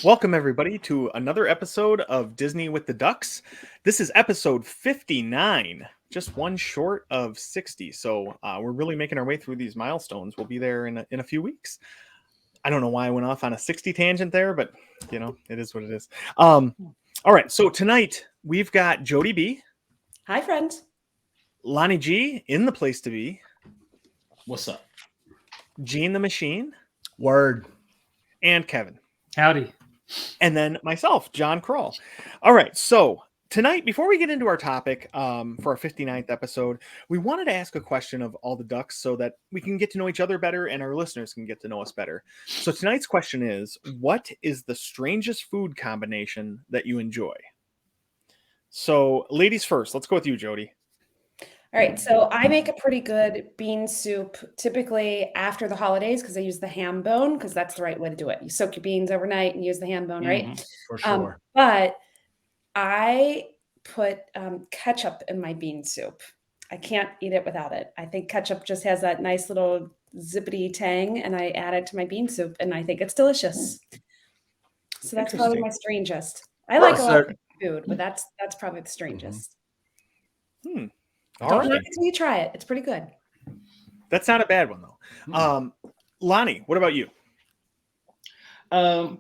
Welcome, everybody, to another episode of Disney with the Ducks. This is episode 59, just one short of 60. So we're really making our way through these milestones. We'll be there in a few weeks. I don't know why I went off on a 60 tangent there, but, you know, it is what it is. All right, so tonight we've got Jody B. Hi, friends. Lonnie G in the place to be. What's up? Gene the Machine. Word. And Kevin. Howdy. And then myself, John Kroll. All right, so tonight, before we get into our topic for our 59th episode, we wanted to ask a question of all the ducks so that we can get to know each other better and our listeners can get to know us better. So tonight's question is, what is the strangest food combination that you enjoy? So ladies first, let's go with you, Jody. All right, so I make a pretty good bean soup typically after the holidays because I use the ham bone because that's the right way to do it. You soak your beans overnight and use the ham bone, right? For sure. But I put ketchup in my bean soup. I can't eat it without it. I think ketchup just has that nice little zippity tang, and I add it to my bean soup, and I think it's delicious. So that's probably my strangest. I like a lot of food, but that's probably the strangest. All right. Until you try it. It's pretty good. That's not a bad one, though. Lonnie, what about you? I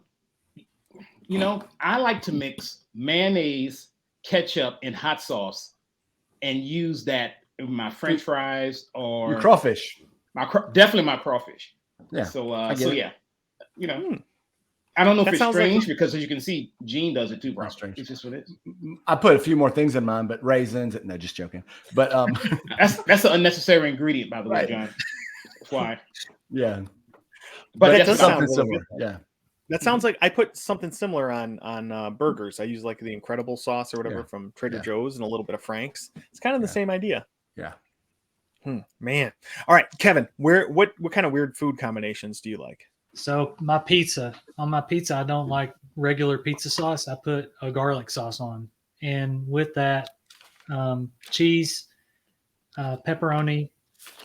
like to mix mayonnaise, ketchup, and hot sauce and use that in my French fries or your crawfish. Definitely my crawfish. Yeah. So yeah. I don't know if it's strange because as you can see, Gene does it too, bro. It's just what it is. I put a few more things in mine, but raisins. No, just joking. But that's an unnecessary ingredient, by the way, John. That's why. Yeah. But that does something sound similar. Really Yeah. That sounds like I put something similar on burgers. I use like the Incredible sauce or whatever from Trader Joe's and a little bit of Frank's. It's kind of the same idea. Yeah. Man. All right, Kevin, what kind of weird food combinations do you like? So on my pizza, I don't like regular pizza sauce. I put a garlic sauce on. And with that, cheese, pepperoni,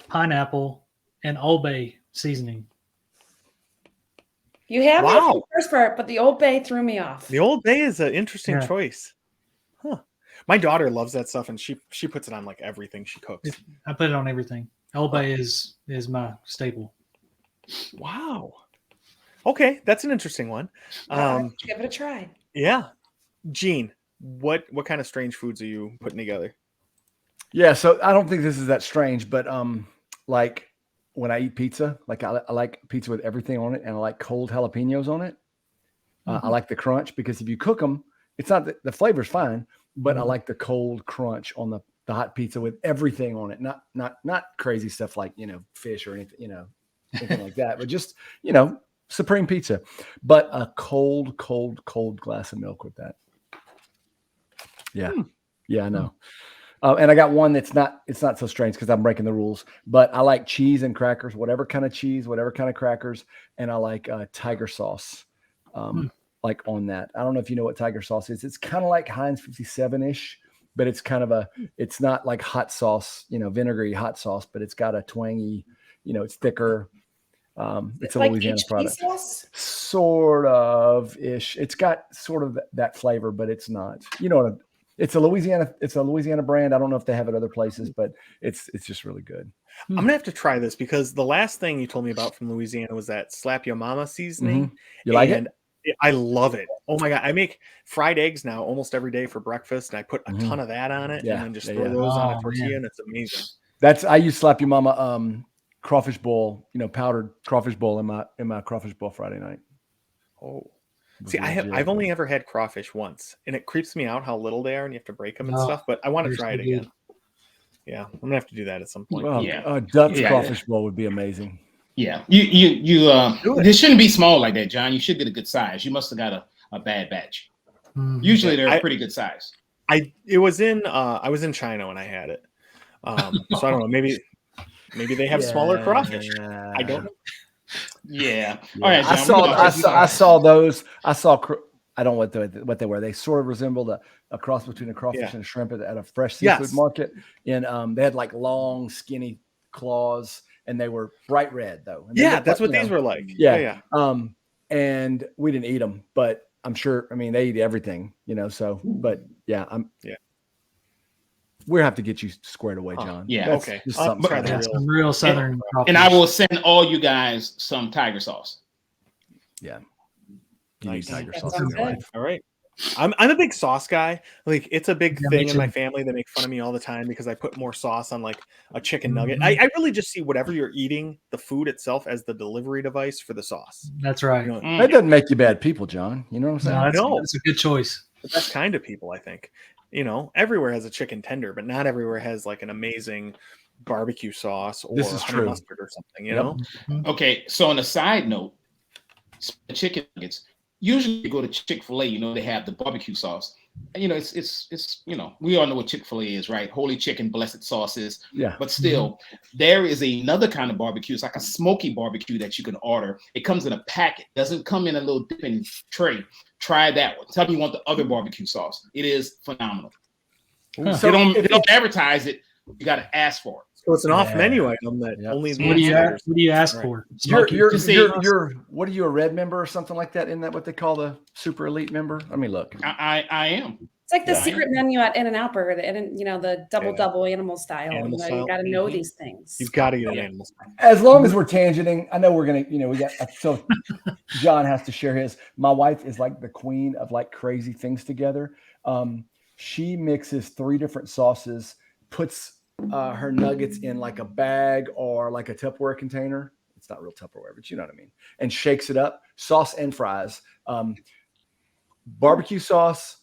pineapple, and Old Bay seasoning. You have the first part, but the Old Bay threw me off. The Old Bay is an interesting choice. Huh. My daughter loves that stuff, and she puts it on like everything she cooks. I put it on everything. Old Bay is my staple. Wow. Okay, that's an interesting one. Give it a try. Yeah. Gene, what kind of strange foods are you putting together? Yeah, so I don't think this is that strange, but like when I eat pizza, like I like pizza with everything on it, and I like cold jalapenos on it. I like the crunch because if you cook them, it's not the flavor's fine, but I like the cold crunch on the hot pizza with everything on it. Not crazy stuff like fish or anything, anything like that, but just supreme pizza, but a cold glass of milk with that. Yeah. Yeah, I know. And I got one it's not so strange because I'm breaking the rules, but I like cheese and crackers, whatever kind of cheese, whatever kind of crackers. And I like tiger sauce, like on that. I don't know if you know what tiger sauce is. It's kind of like Heinz 57-ish, but it's kind of it's not like hot sauce, vinegary hot sauce, but it's got a twangy, it's thicker. It's a like Louisiana HP product. Sauce? Sort of ish. It's got sort of that flavor, but it's not. It's a Louisiana brand. I don't know if they have it other places, but it's just really good. I'm gonna have to try this because the last thing you told me about from Louisiana was that Slap Your Mama seasoning. You like it? I love it. Oh my God. I make fried eggs now almost every day for breakfast, and I put a ton of that on it and then just throw those on a tortilla, and it's amazing. I use Slap Your Mama crawfish bowl, powdered crawfish bowl in my crawfish bowl Friday night. Oh, see, I've only ever had crawfish once, and it creeps me out how little they are, and you have to break them and stuff. But I want to try it again. Yeah, I'm gonna have to do that at some point. Well, Duck's crawfish bowl would be amazing. Yeah, you this shouldn't be small like that, John. You should get a good size. You must have got a bad batch. Usually they're a pretty good size. I was in China when I had it, so I don't know. Maybe they have smaller crawfish. I don't know. Yeah. All right, John, I saw those. I don't know what they were. They sort of resembled a cross between a crawfish and a shrimp at a fresh seafood market. And they had like long, skinny claws, and they were bright red though. And that's what these were like. Yeah. And we didn't eat them, but I'm sure. I mean, they eat everything, you know. So, but yeah, Yeah. We'll have to get you squared away, John. Yeah. That's Okay. just I'll something try to the have. Some real Southern And I crawfish. will send all you guys some tiger sauce. Yeah. You Nice. need tiger That sauce in sounds your good. life. All right. I'm a big sauce guy. Like it's a big Yeah, me thing in my too. family. They make fun of me all the time because I put more sauce on like a chicken nugget. Mhm. I really just see whatever you're eating, the food itself, as the delivery device for the sauce. That's right. You know, Mm. That doesn't make you bad people, John. You know what I'm No, saying? No. that's a good choice. the best kind of people, I think. You know, everywhere has a chicken tender, but not everywhere has like an amazing barbecue sauce or This is honey true. mustard or something, you Yep. know? Okay, so on a side note, chicken nuggets. Usually you go to Chick-fil-A, you know, they have the barbecue sauce. And, you know, it's you know, we all know what Chick-fil-A is, right? Holy chicken, blessed sauces. Yeah. But still, there is another kind of barbecue. It's like a smoky barbecue that you can order. It comes in a packet, doesn't come in a little dipping tray. Try that one. Tell me you want the other barbecue sauce. It is phenomenal. Huh. So They don't advertise it. You got to ask for it. So it's an off Yeah. menu item that Yep. only So the what do you insiders. what do you ask Right. for? You're Smoky you're to see- you're what are you, a red member or something like that? Isn't that what they call the super elite member? Let me look. I am. It's like the Yeah. secret menu at In-N-Out Burger, the double Yeah. double animal style. Animal You know, style. you got to know Mhm. these things. You've got to get an Yeah. animal. As long as we're tangenting, I know we're gonna, we got so John has to share his. My wife is like the queen of like crazy things together. She mixes 3 different sauces, puts her nuggets in like a bag or like a Tupperware container. It's not real Tupperware, but you know what I mean. And shakes it up, sauce and fries. Barbecue sauce,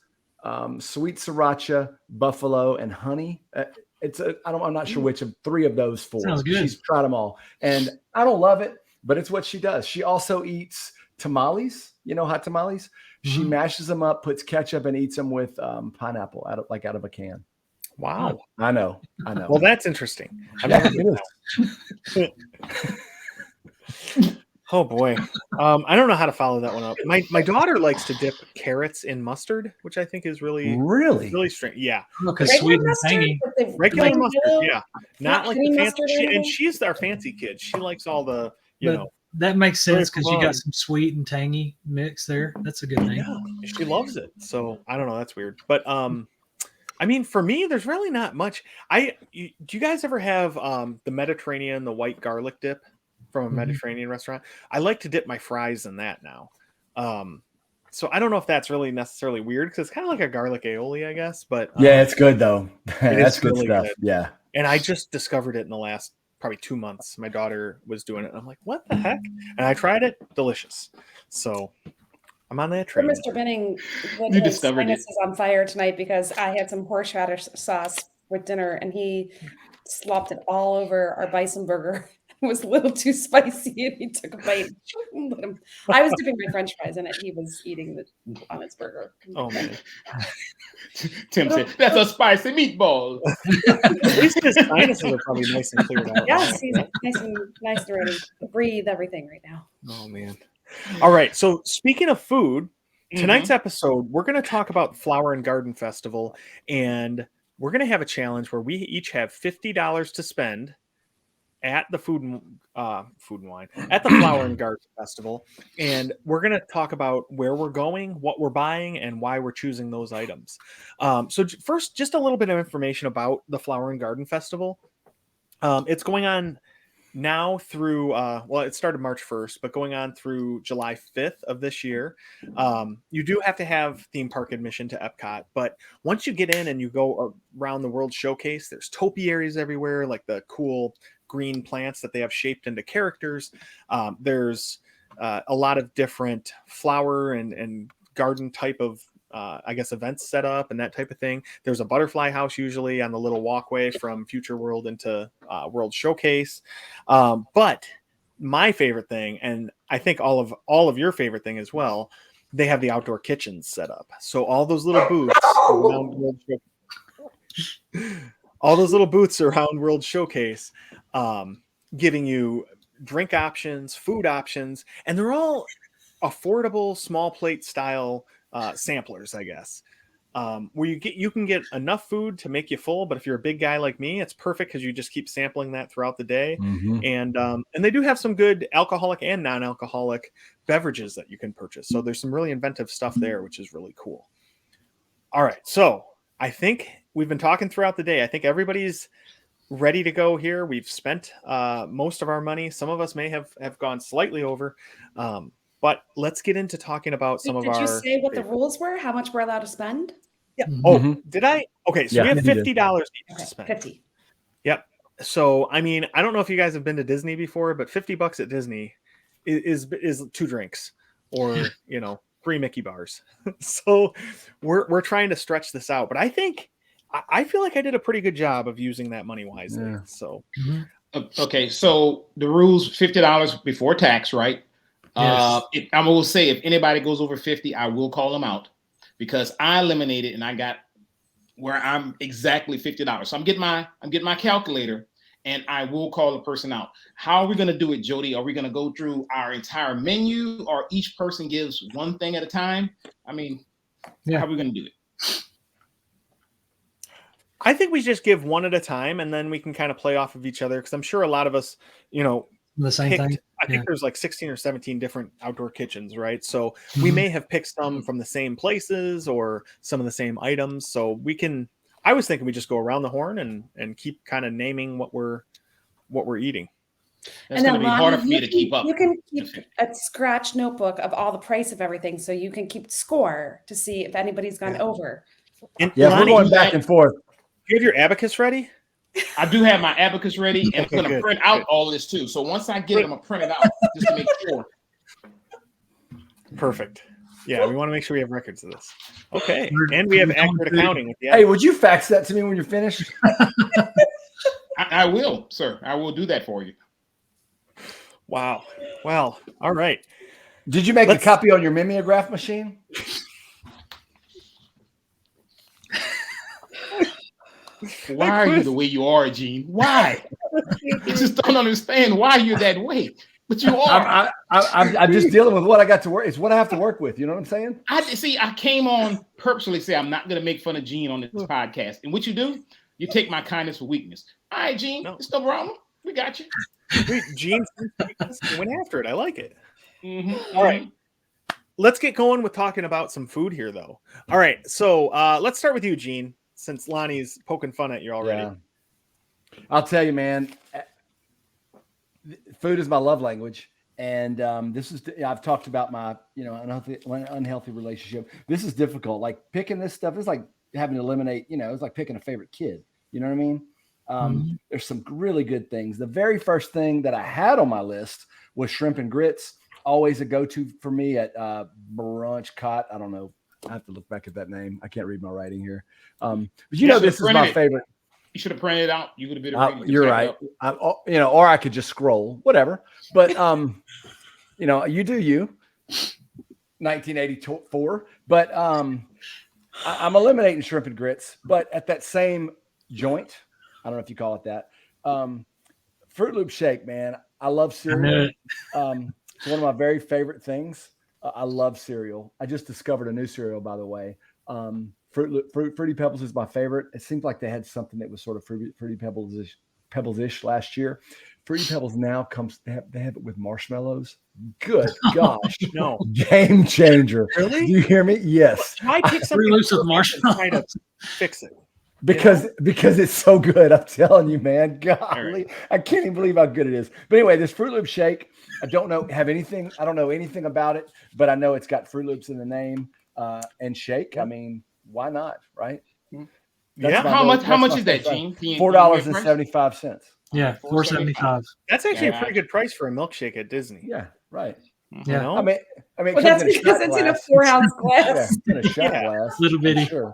sweet sriracha, buffalo, and honey. I'm not sure which of 3 of those 4. Sounds good. She's tried them all, and I don't love it, but it's what she does. She also eats tamales. You know, hot tamales. She Mhm. mashes them up, puts ketchup, and eats them with pineapple out of a can. Wow. I know. Well, that's interesting. I've Yeah, never it heard that. Oh boy. I don't know how to follow that one up. My daughter likes to dip carrots in mustard, which I think is really really. strange. Yeah. Because Regular sweet and mustard tangy. with the Regular green mustard, yellow? yeah. Not Not like honey the mustard or fancy. And anything? she's our fancy kid. She likes all the, you But know. that makes Very sense because you fun. got some sweet and tangy mix there. That's a good thing. Yeah, she loves it. So I don't know. That's weird. But I mean, for me, there's really not much. Do you guys ever have the Mediterranean, the white garlic dip from a Mhm. Mediterranean restaurant? I like to dip my fries in that now. So I don't know if that's really necessarily weird because it's kind of like a garlic aioli, I guess. But Yeah, it's good though. That's is good really stuff. good. Yeah. and I just discovered it in the last probably 2 months. My daughter was doing it, and I'm like, what the heck? And I tried it, delicious. So I'm on that Poor train. Mr. Benning lit You his discovered it. sinuses on fire tonight because I had some horseradish sauce with dinner and he slopped it all over our bison burger. It was a little too spicy and he took a bite. And lit him. I was dipping my french fries in it. He was eating on his burger. Oh man. Tim said, that's a spicy meatball. At least his sinuses are probably nice and cleared out. Yes, he's nice and ready to breathe everything right now. Oh man. All right. So speaking of food, Mm-hmm. tonight's episode, we're going to talk about Flower and Garden Festival, and we're going to have a challenge where we each have $50 to spend at the food and wine at the Flower and Garden Festival, and we're going to talk about where we're going, what we're buying, and why we're choosing those items. First, just a little bit of information about the Flower and Garden Festival. It's going on now through it started March 1st, but going on through July 5th of this year. You do have to have theme park admission to Epcot, but once you get in and you go around the World Showcase, there's topiaries everywhere, like the cool green plants that they have shaped into characters. There's a lot of different flower and garden type of events set up and that type of thing. There's a butterfly house usually on the little walkway from Future World into World Showcase. But my favorite thing, and I think all of your favorite thing as well, they have the outdoor kitchens set up. So all those little booths around World Showcase, giving you drink options, food options, and they're all affordable small plate style samplers, I guess. where you can get enough food to make you full, but if you're a big guy like me, it's perfect because you just keep sampling that throughout the day. Mhm. And they do have some good alcoholic and non-alcoholic beverages that you can purchase. So there's some really inventive stuff there, which is really cool. All right, so I think we've been talking throughout the day. I think everybody's ready to go here. We've spent most of our money. Some of us may have gone slightly over, but let's get into talking about some of Did our. you say what the favorites. rules were? How much we're allowed to spend? Yeah. Mhm. Oh, did I? Okay, so Yeah, we have you did. $50 each Okay, to spend. 50. Yep. So I mean, I don't know if you guys have been to Disney before, but $50 at Disney is 2 drinks or 3 Mickey bars. So we're trying to stretch this out, but I feel like I did a pretty good job of using that money wisely. Yeah. So Mhm. Okay, so the rules $50 before tax, right? Yes. I will say if anybody goes over 50, I will call them out because I eliminated and I got where I'm exactly $50. So I'm getting my calculator and I will call the person out. How are we going to do it, Jody? Are we going to go through our entire menu or each person gives one thing at a time? I mean, Yeah. how are we going to do it? I think we just give one at a time and then we can kind of play off of each other because I'm sure a lot of us, The same picked, thing. I think Yeah. there's like 16 or 17 different outdoor kitchens, right? So we Mhm. may have picked some from the same places or some of the same items. So I was thinking we just go around the horn and keep kind of naming what we're eating. That's going to be Lonnie, harder for me to keep up. You can keep a scratch notebook of all the price of everything so you can keep score to see if anybody's gone Yeah. over. And Yeah, Lonnie, we're going back and forth. do you have your abacus ready? I do have my abacus ready, and Okay, I'm going to good, print out good. all of this too. So once I get it, I'm going to print it out just to make sure. Perfect. Yeah, we want to make sure we have records of this. Okay. We're- And we have we're going accurate through- accounting with the Hey, would you fax that to me when you're finished? I will, sir. I will do that for you. Wow. Well, all right. Did you make Let's- a copy on your mimeograph machine? Why are you the way you are, Gene? Why? I just don't understand why you're that way. But you are. I'm just dealing with what I got to work. It's what I have to work with. You know what I'm saying? I came on purposely say I'm not going to make fun of Gene on this podcast. And what you do, you take my kindness for weakness. All right, Gene, No. it's no problem. We got you. Wait, Gene went after it. I like it. Mhm, All right. mhm. Let's get going with talking about some food here, though. All right. So let's start with you, Gene, since Lonnie's poking fun at you already. Yeah. I'll tell you, man. Food is my love language, and I've talked about my unhealthy relationship. This is difficult. Like picking this stuff is like having to eliminate. It's like picking a favorite kid. You know what I mean? Mhm. There's some really good things. The very first thing that I had on my list was shrimp and grits. Always a go-to for me at Brunch Cot. I don't know. I have to look back at that name. I can't read my writing here. But Yeah, this is my printed it. favorite. You should have printed it out. You would have been. You're right. Or I could just scroll, whatever. But you do you. 1984. But I'm eliminating shrimp and grits. But at that same joint, I don't know if you call it that. Fruit Loop shake, man. I love I cereal. knew it. It's one of my very favorite things. I love cereal. I just discovered a new cereal, by the way. Fruity Pebbles is my favorite. It seems like they had something that was sort of Fruity Pebbles-ish last year. Fruity Pebbles now they have it with marshmallows. Good gosh. No. Game changer. Really? Do you hear me? Yes. Why pick something Loose with perfect and try to marshmallows. fix it? Because it's so good. I'm telling you, man. Golly, right. I can't even believe how good it is. But anyway, this Fruit Loop shake, I don't know anything about it, but I know it's got Fruit Loops in the name and shake. I mean, why not, right? Yeah. How much is that, Gene? $4.75. Yeah, $4.75. That's actually a Yeah. pretty good price for a milkshake at Disney. Yeah, right. You Yeah. know? I mean, Well, it that's comes in because shot it's in a glass. 4-ounce Yeah, glass. it's in a shot Yeah. glass. Little bitty. Sure.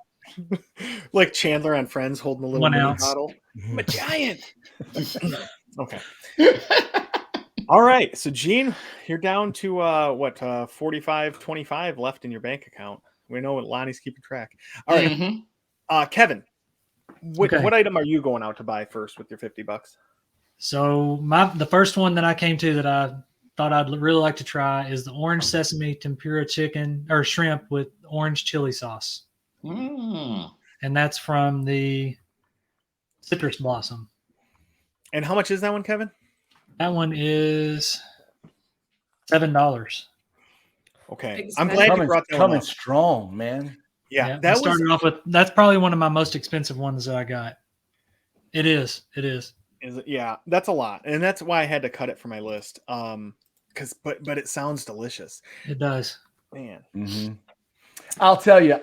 Like Chandler on Friends holding a little 1 mini ounce. bottle. I'm a giant. Okay. All right. So Gene, you're down to 45.25 left in your bank account. We know what Lonnie's keeping track. All right. Mhm. Kevin, Okay. what item are you going out to buy first with your $50? So the first one that I came to that I thought I'd really like to try is the orange sesame tempura chicken or shrimp with orange chili sauce. and that's from the Citrus Blossom. And how much is that one, Kevin? That one is $7. Okay, Big I'm spend. glad you Coming, brought that one coming up. strong, man. Yeah, I that was started off with. That's probably one of my most expensive ones that I got. It is. It is. yeah, that's a lot, and that's why I had to cut it from my list. But it sounds delicious, It does. man. Mhm. I'll tell you,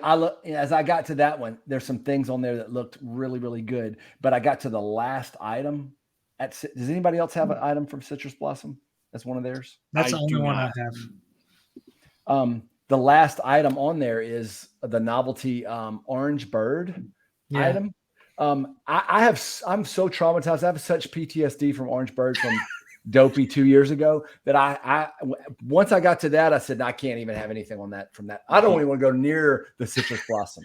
as I got to that one, there's some things on there that looked really, really good. But I got to the last item. Does anybody else have an item from Citrus Blossom? That's one of theirs. That's I the only do one not. I have. The last item on there is the novelty orange bird Yeah. item. I'm so traumatized. I have such PTSD from orange bird from Dopey 2 years ago that I once I got to that, I said, I can't even have anything on that from that. I don't even want to go near the Citrus Blossom.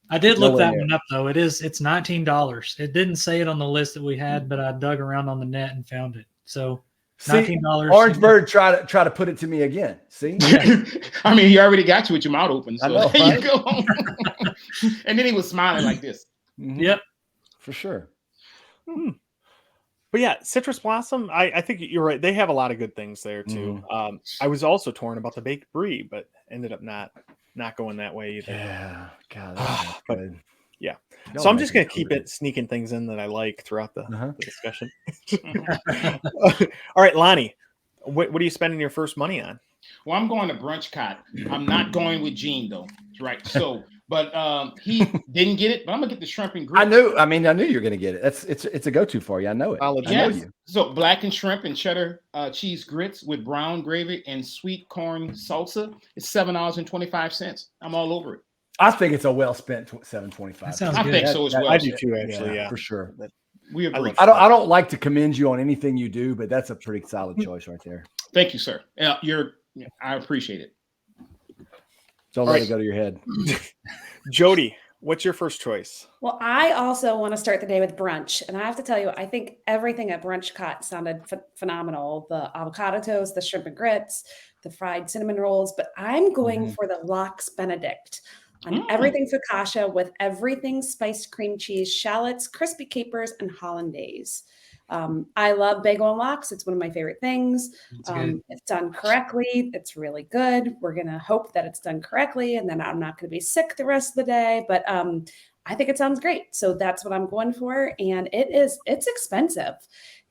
I did look Nowhere that near. one up though. It's $19. It didn't say it on the list that we had, but I dug around on the net and found it. So See, $19. Orange Bird try to put it to me again. See, I mean, he already got you with your mouth open. So I know, there right? you go. And then he was smiling like this. Mhm. Yep. For sure. But yeah, Citrus Blossom, I think you're right. They have a lot of good things there too. I was also torn about the baked brie, but ended up not going that way either. Yeah, God, that's But- good. yeah. Y'all So I'm make just me gonna keep hungry. it sneaking things in that I like throughout the Uh-huh. discussion. All right, Lonnie, what are you spending your first money on? Well, I'm going to Brunch Cot. I'm not going with Gene though. Right. So, but he didn't get it, but I'm gonna get the shrimp and grits. I knew you were gonna get it. It's a go-to for you. I know it. Solid I know Yes. you. So blackened shrimp and cheddar cheese grits with brown gravy and sweet corn salsa. It's $7.25. I'm all over it. I think it's a well spent $7.25. That sounds I good. think so as well. I do too, actually. Yeah, for sure. We agree. love- I don't like to commend you on anything you do, but that's a pretty solid choice right there. Thank you, sir. I appreciate it. Don't All let right. it go to your head. Jody, what's your first choice? Well, I also want to start the day with brunch. And I have to tell you, I think everything at Brunch Cot sounded phenomenal. The avocado toast, the shrimp and grits, the fried cinnamon rolls. But I'm going Mhm. for the lox Benedict on Mm. everything focaccia with everything spiced cream cheese, shallots, crispy capers, and hollandaise. I love bagel and lox. It's one of my favorite things. It's good. It's done correctly. It's really good. We're going to hope that it's done correctly and then I'm not going to be sick the rest of the day. But I think it sounds great. So that's what I'm going for. And it's expensive.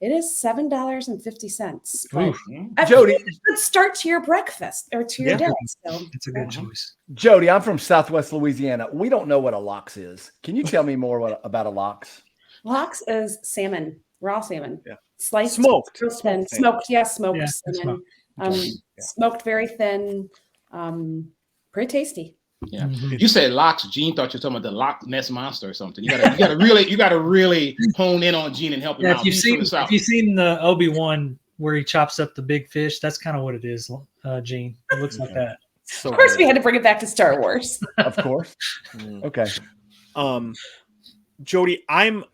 It is $7.50. But Oof. I Jody- think it's a good start to your breakfast or to your Yeah. day. So It's a good choice. Jody, I'm from Southwest Louisiana. We don't know what a lox is. Can you tell me more about a lox? lox is salmon, raw salmon. Yeah. Sliced, Smoked. real thin, Smoked salmon. smoked Yeah, it's salmon. Okay. Smoked very thin. Pretty tasty. Yeah. Mhm. You said locks. Gene thought you were talking about the Loch Ness monster or something. You gotta really hone in on Gene and help him Yeah, out. if you've He's from the South. if you've seen the Obi-Wan where he chops up the big fish, that's kind of what it is, Gene. It looks like Okay. that. So Of course, good. we had to bring it back to Star Wars. Of course. Mm. Okay. Jody, I'm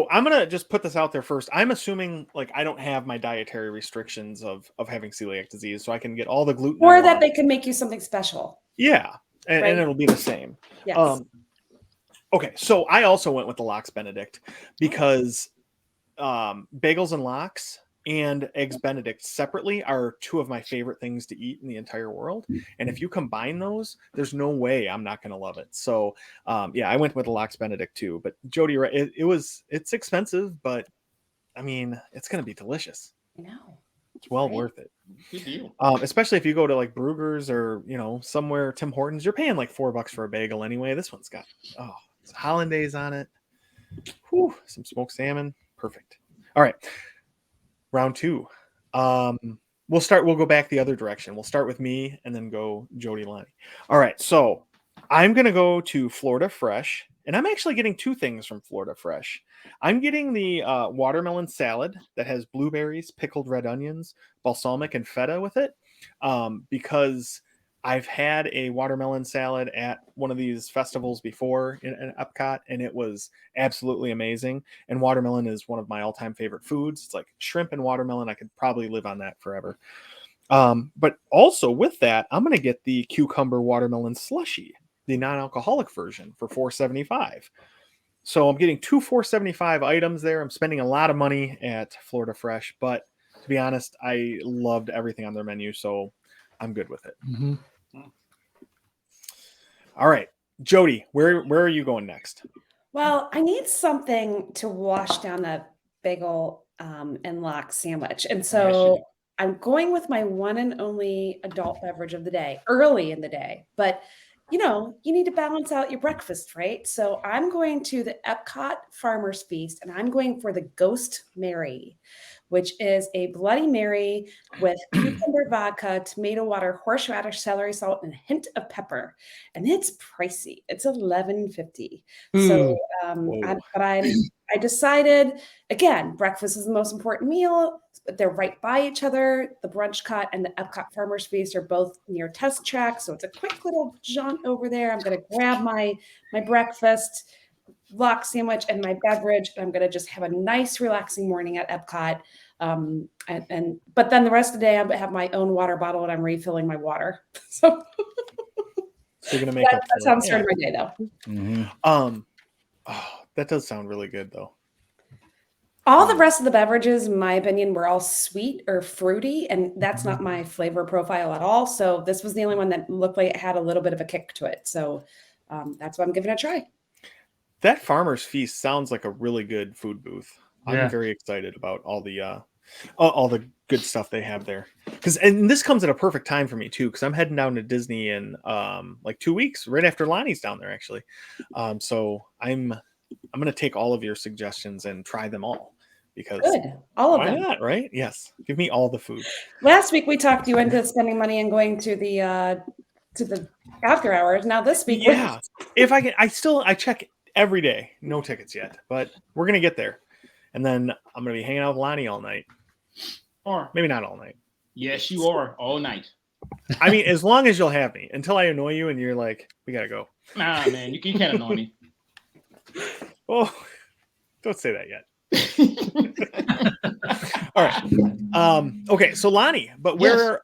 gonna just put this out there first. I'm assuming like I don't have my dietary restrictions of having celiac disease, so I can get all the gluten. I Or that want. they can make you something special. Yeah, and Right. it'll be the same. Yes. Okay, so I also went with the lox Benedict because bagels and lox and eggs Benedict separately are two of my favorite things to eat in the entire world. And if you combine those, there's no way I'm not going to love it. So yeah, I went with the lox Benedict too. But Jody, right? It's expensive, but I mean, it's going to be delicious. I know. It's well Right. worth it. Good deal. Especially if you go to like Bruegger's or somewhere Tim Hortons, you're paying like $4 for a bagel anyway. This one's got it's hollandaise on it. Whew, some smoked salmon. Perfect. All right. Round two. We'll go back the other direction. We'll start with me and then go Jody, Lonnie. All right. So I'm gonna go to Florida Fresh, and I'm actually getting two things from Florida Fresh. I'm getting the watermelon salad that has blueberries, pickled red onions, balsamic, and feta with it, because I've had a watermelon salad at one of these festivals before in Epcot, and it was absolutely amazing. And watermelon is one of my all-time favorite foods. It's like shrimp and watermelon. I could probably live on that forever. But also with that, I'm going to get the cucumber watermelon slushy. the non-alcoholic version for $4.75. So I'm getting two $4.75 items there. I'm spending a lot of money at Florida Fresh, but to be honest, I loved everything on their menu, so I'm good with it. Mhm. All right, Jody, where are you going next? Well, I need something to wash down that bagel and lox sandwich. And so I'm going with my one and only adult beverage of the day, early in the day. But, you know, you need to balance out your breakfast, right? So I'm going to the Epcot Farmer's Feast, and I'm going for the Ghost Mary, which is a Bloody Mary with cucumber vodka, tomato water, horseradish, celery salt, and a hint of pepper. And it's pricey. It's $11.50. So, Whoa. I decided, again, breakfast is the most important meal. But they're right by each other. The Brunch Cut and the Epcot Farmer's Feast are both near test tracks. So it's a quick little jaunt over there. I'm going to grab my breakfast, lox sandwich, and my beverage. And I'm going to just have a nice, relaxing morning at Epcot. But then the rest of the day, I have my own water bottle and I'm refilling my water. So You're gonna make up. that's how I'm starting my day, though. Mm-hmm. That does sound really good, though. All the rest of the beverages, in my opinion, were all sweet or fruity, and that's not my flavor profile at all. So this was the only one that looked like it had a little bit of a kick to it. So that's why I'm giving it a try. That Farmer's Feast sounds like a really good food booth. Yeah. I'm very excited about all the good stuff they have there. And this comes at a perfect time for me too, because I'm heading down to Disney in like 2 weeks, right after Lonnie's down there actually. So I'm gonna take all of your suggestions and try them all because Good. All of why them. not, right? Yes. Give me all the food. Last week we talked you into spending money and going to the after hours. Now this week, Yeah. If I can, I check every day. No tickets yet, but we're gonna get there. And then I'm gonna be hanging out with Lonnie all night. Or Maybe not all night. yes, you are all night. I mean, as long as you'll have me until I annoy you and you're like, we gotta go. Nah, man, you can't annoy me. Oh, don't say that yet. All right. Okay. So Lonnie, but where,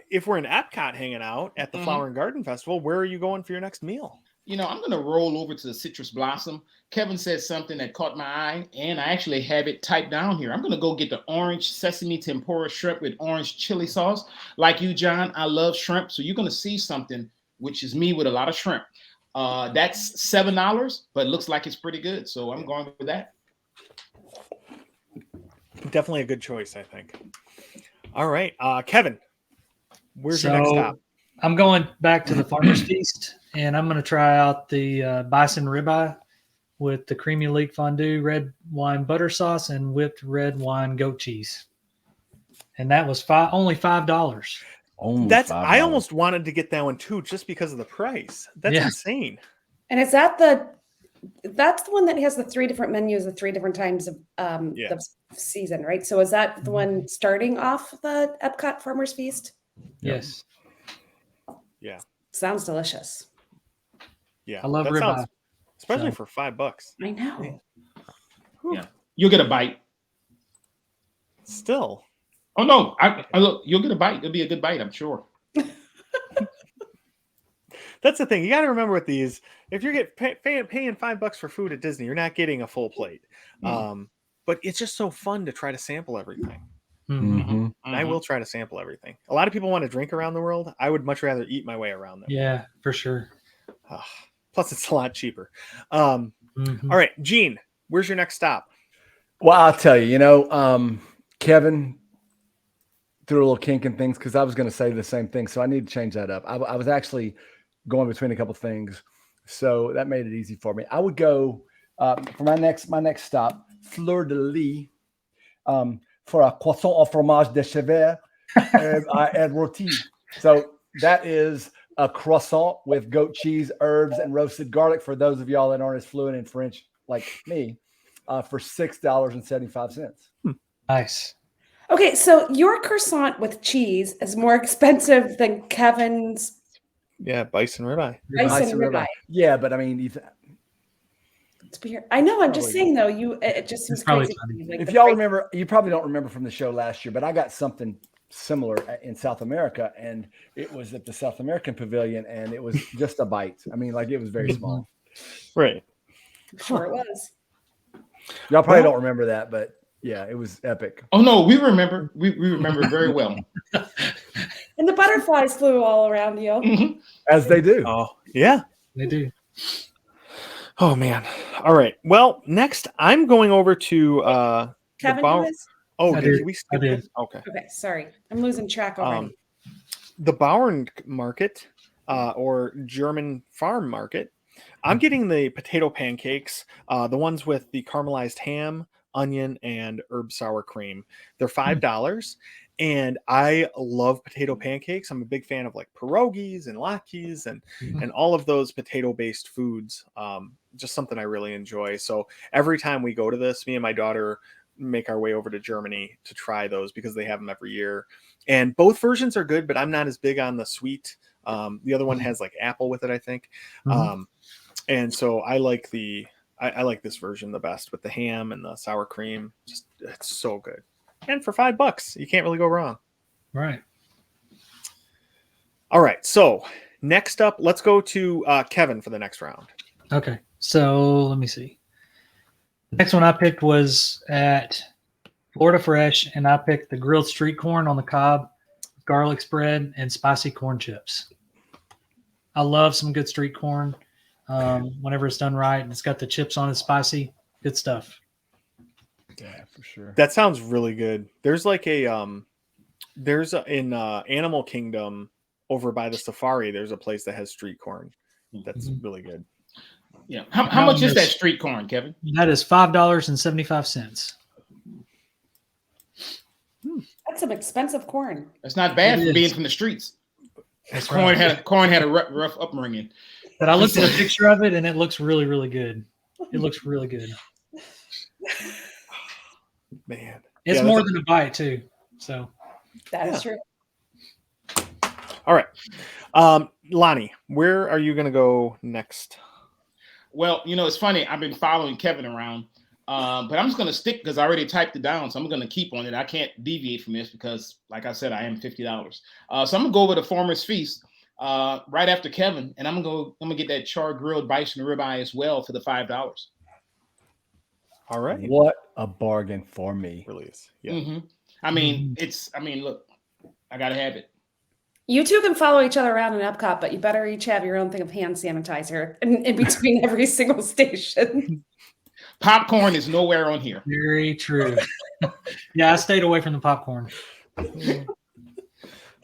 if we're in Epcot hanging out at the Flower and Garden Festival, where are you going for your next meal? You know, I'm going to roll over to the Citrus Blossom. Kevin said something that caught my eye, and I actually have it typed down here. I'm going to go get the orange sesame tempura shrimp with orange chili sauce. Like you, John, I love shrimp. So you're going to see something, which is me with a lot of shrimp. That's $7, but it looks like it's pretty good. So I'm going with that. Definitely a good choice, I think. All right. Kevin, where's your next stop? I'm going back to the Farmer's Feast, and I'm going to try out the bison ribeye with the creamy leek fondue, red wine butter sauce, and whipped red wine goat cheese. And that was only $5. I almost wanted to get that one too, just because of the price. That's insane. And is that that's the one that has the 3 different menus at 3 different times of the season, right? So is that the one starting off the Epcot Farmer's Feast? Yes. Yeah. Sounds delicious. Yeah. I love ribeye. Especially for $5. I know. Yeah. You'll get a bite. Still. Oh, no. Look, you'll get a bite. It'll be a good bite, I'm sure. That's the thing. You got to remember with these, if you're paying $5 for food at Disney, you're not getting a full plate. But it's just so fun to try to sample everything. And I will try to sample everything. A lot of people want to drink around the world. I would much rather eat my way around them. Yeah, for sure. Plus, it's a lot cheaper. All right, Gene, where's your next stop? Well, I'll tell you, Kevin threw a little kink in things because I was going to say the same thing. So I need to change that up. I was actually going between a couple things. So that made it easy for me. I would go for my next stop, Fleur de Lis, for a croissant au fromage de chèvre and rôti. So that is a croissant with goat cheese, herbs, and roasted garlic for those of y'all that aren't as fluent in French like me, for $6.75. Nice. Okay, so your croissant with cheese is more expensive than Kevin's bison ribeye. bison ribeye. Yeah, but I mean, It's weird. I know. I'm just saying, though. It just seems crazy. if y'all remember, you probably don't remember from the show last year, but I got something similar in South America, and it was at the South American pavilion, and it was just a bite. I mean, like it was very small. Right. I'm sure it was. Y'all probably Well- don't remember that, but yeah, it was epic. Oh no, we remember. We remember very well. And the butterflies flew all around you. Mhm. As they do. Oh, yeah. They do. Oh man. All right. Well, next I'm going over to Kevin, Bower- who is? oh, I did did. we I skip did. this? Okay. Okay, sorry. I'm losing track already. The Bauern Market or German Farm Market. I'm getting the potato pancakes, the ones with the caramelized ham, onion, and herb sour cream. They're $5. And I love potato pancakes. I'm a big fan of like pierogies and latkes and all of those potato-based foods. Just something I really enjoy. So every time we go to this, me and my daughter make our way over to Germany to try those because they have them every year. And both versions are good, but I'm not as big on the sweet. The other one has like apple with it, I think. Mhm. And so I like I like this version the best with the ham and the sour cream. Just it's so good. And for $5, you can't really go wrong. Right. All right. So next up, let's go to Kevin for the next round. Okay. So let me see. The next one I picked was at Florida Fresh, and I picked the grilled street corn on the cob, garlic spread, and spicy corn chips. I love some good street corn. Whenever it's done right and it's got the chips on it, spicy, good stuff. Yeah, for sure. That sounds really good. There's like in Animal Kingdom over by the safari, there's a place that has street corn. That's Mhm. really good. Yeah. How much is that street corn, Kevin? That is $5.75. That's some expensive corn. That's not bad It for being is. from the streets. That's Corn right. had a rough upbringing. But I looked at a picture of it and it looks really, really good. It looks really good. Man. It's Yeah, more that's- than a bite too. So That is true. All right. Lonnie, where are you going to go next? Well, it's funny. I've been following Kevin around, but I'm just going to stick because I already typed it down. So I'm going to keep on it. I can't deviate from this because, like I said, I am $50. So I'm going to go over to Farmer's Feast right after Kevin, and I'm going to get that char grilled bison ribeye as well for the $5. All right. What a bargain for me. Really is. Yeah. Mm-hmm. I mean, look, I got to have it. You two can follow each other around in Epcot, but you better each have your own thing of hand sanitizer in between every single station. Popcorn is nowhere on here. very true. Yeah, I stayed away from the popcorn.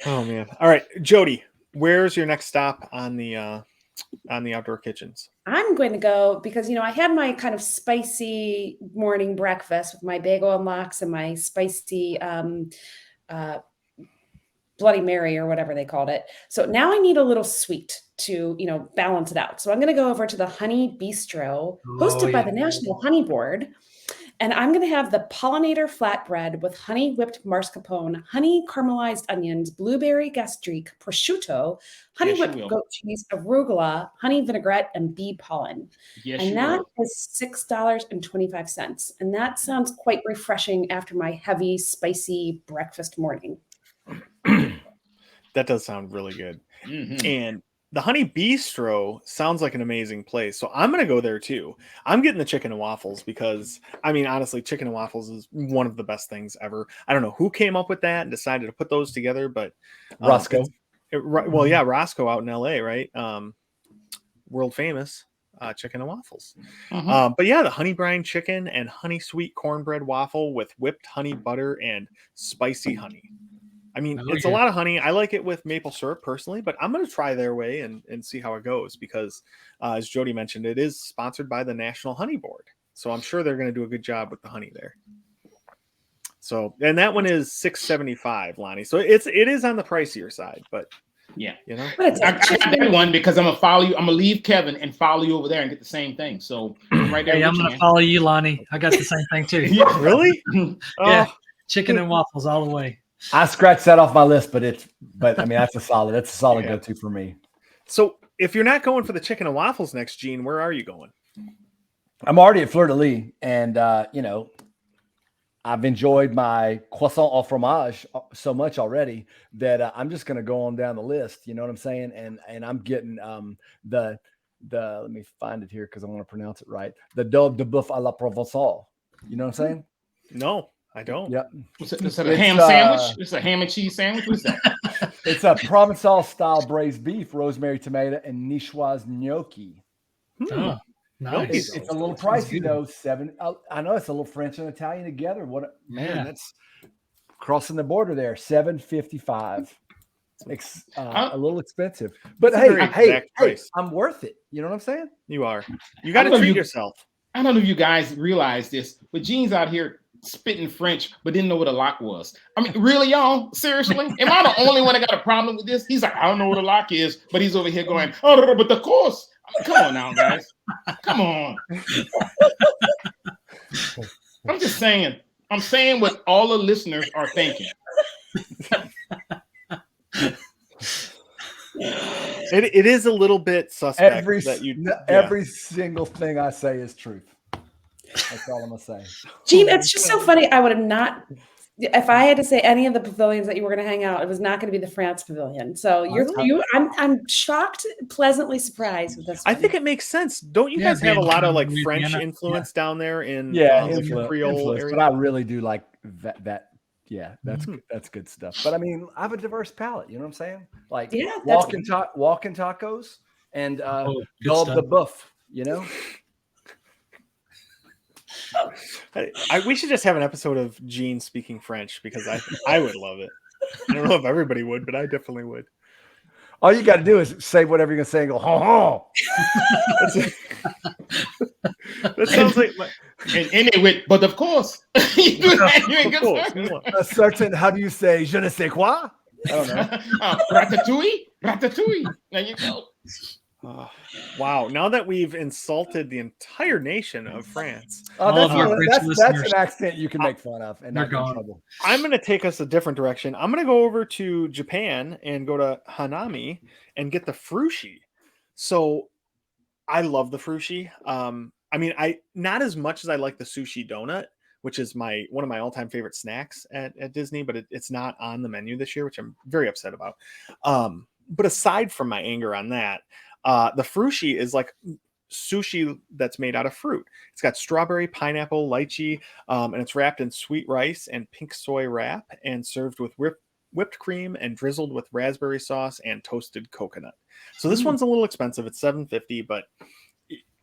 Oh man. All right, Jody, where's your next stop on the outdoor kitchens? I'm going to go because, I had my kind of spicy morning breakfast with my bagel and lox and my spicy Bloody Mary or whatever they called it. So now I need a little sweet to, balance it out. So I'm going to go over to the Honey Bistro, hosted by the National Honey Board. And I'm going to have the pollinator flatbread with honey whipped mascarpone, honey caramelized onions, blueberry gastrique, prosciutto, honey Yes, you whipped will. goat cheese, arugula, honey vinaigrette, and bee pollen. Yes, And you that will. is $6.25. And that sounds quite refreshing after my heavy, spicy breakfast morning. That does sound really good. Mhm. And the Honey Bistro sounds like an amazing place. So I'm going to go there too. I'm getting the chicken and waffles because, honestly, chicken and waffles is one of the best things ever. I don't know who came up with that and decided to put those together, but Roscoe. Roscoe out in LA, right? World famous chicken and waffles. Mhm. But yeah, the honey brine chicken and honey sweet cornbread waffle with whipped honey butter and spicy honey. It's a yeah. lot of honey. I like it with maple syrup personally, but I'm going to try their way and see how it goes because, as Jody mentioned, it is sponsored by the National Honey Board. So I'm sure they're going to do a good job with the honey there. So, and that one is $6.75, Lonnie. So it is on the pricier side, but Yeah. But it's I a got that chicken. one because I'm gonna follow you. I'm gonna leave Kevin and follow you over there and get the same thing. So I'm right there. Hey, with I'm you, going to man. follow you, Lonnie. I got the same thing too. Yeah. really? Yeah. Oh, Chicken and waffles all the way. I scratched that off my list, but that's a solid Yeah. go-to for me. so if you're not going for the chicken and waffles next, Gene, where are you going? I'm already at Fleur de Lis, and I've enjoyed my croissant au fromage so much already that I'm just going to go on down the list. You know what I'm saying? And I'm getting the let me find it here because I want to pronounce it right. The daube de boeuf à la provençale. You know what I'm saying? No, I don't. Yep. Is it a ham sandwich? It's a ham and cheese sandwich. What's that? It's a Provençal style braised beef, rosemary, tomato, and niçoise gnocchi. Oh, nice. It's a little pricey though. I know it's a little French and Italian together. What man, Yeah. that's crossing the border there. $7.55. A little expensive, but That's a very hey, exact price. I'm worth it. You know what I'm saying? You are. You got to I know treat you- yourself. I don't know if you guys realize this, but Gene's out here spitting French, but didn't know what a lock was. I mean, really, y'all? Seriously? Am I the only one that got a problem with this? He's like, I don't know what a lock is, but he's over here going, oh, but of course. I mean, come on now, guys. Come on. I'm just saying. I'm saying what all the listeners are thinking. It is a little bit suspect Every single thing I say is truth. That's all I'm gonna say. Gene, it's just so funny. I would have not, if I had to say any of the pavilions that you were going to hang out, it was not going to be the France pavilion. So I'm shocked, pleasantly surprised with this. I think it makes sense. Don't you Yeah, guys have a being lot of from like Louisiana. French influence down there in the Creole influence, area? but I really do like that. Yeah, that's Mhm. that's good stuff. But I mean, I have a diverse palate. You know what I'm saying? Like Yeah, that's walking tacos and good daube de stuff. boeuf. You know, We should just have an episode of Gene speaking French because I would love it. I don't know if everybody would, but I definitely would. all you got to do is say whatever you're gonna say and go ho ho. That sounds like And anyway, but of course, you do that. You ain't of good. course. A certain, how do you say je ne sais quoi? I don't know. Ratatouille. There you go. Oh, wow. Now that we've insulted the entire nation of France, Oh, All of our French that's listeners- an accent you can make fun of and They're not get in gone. trouble. I'm going to take us a different direction. I'm going to go over to Japan and go to Hanami and get the frushi. So I love the frushi. I mean, I not as much as I like the sushi donut, which is one of my all-time favorite snacks at Disney, but it's not on the menu this year, which I'm very upset about. But aside from my anger on that, the frushi is like sushi that's made out of fruit. It's got strawberry, pineapple, lychee, and it's wrapped in sweet rice and pink soy wrap and served with whipped cream and drizzled with raspberry sauce and toasted coconut. So this one's a little expensive. It's $7.50, but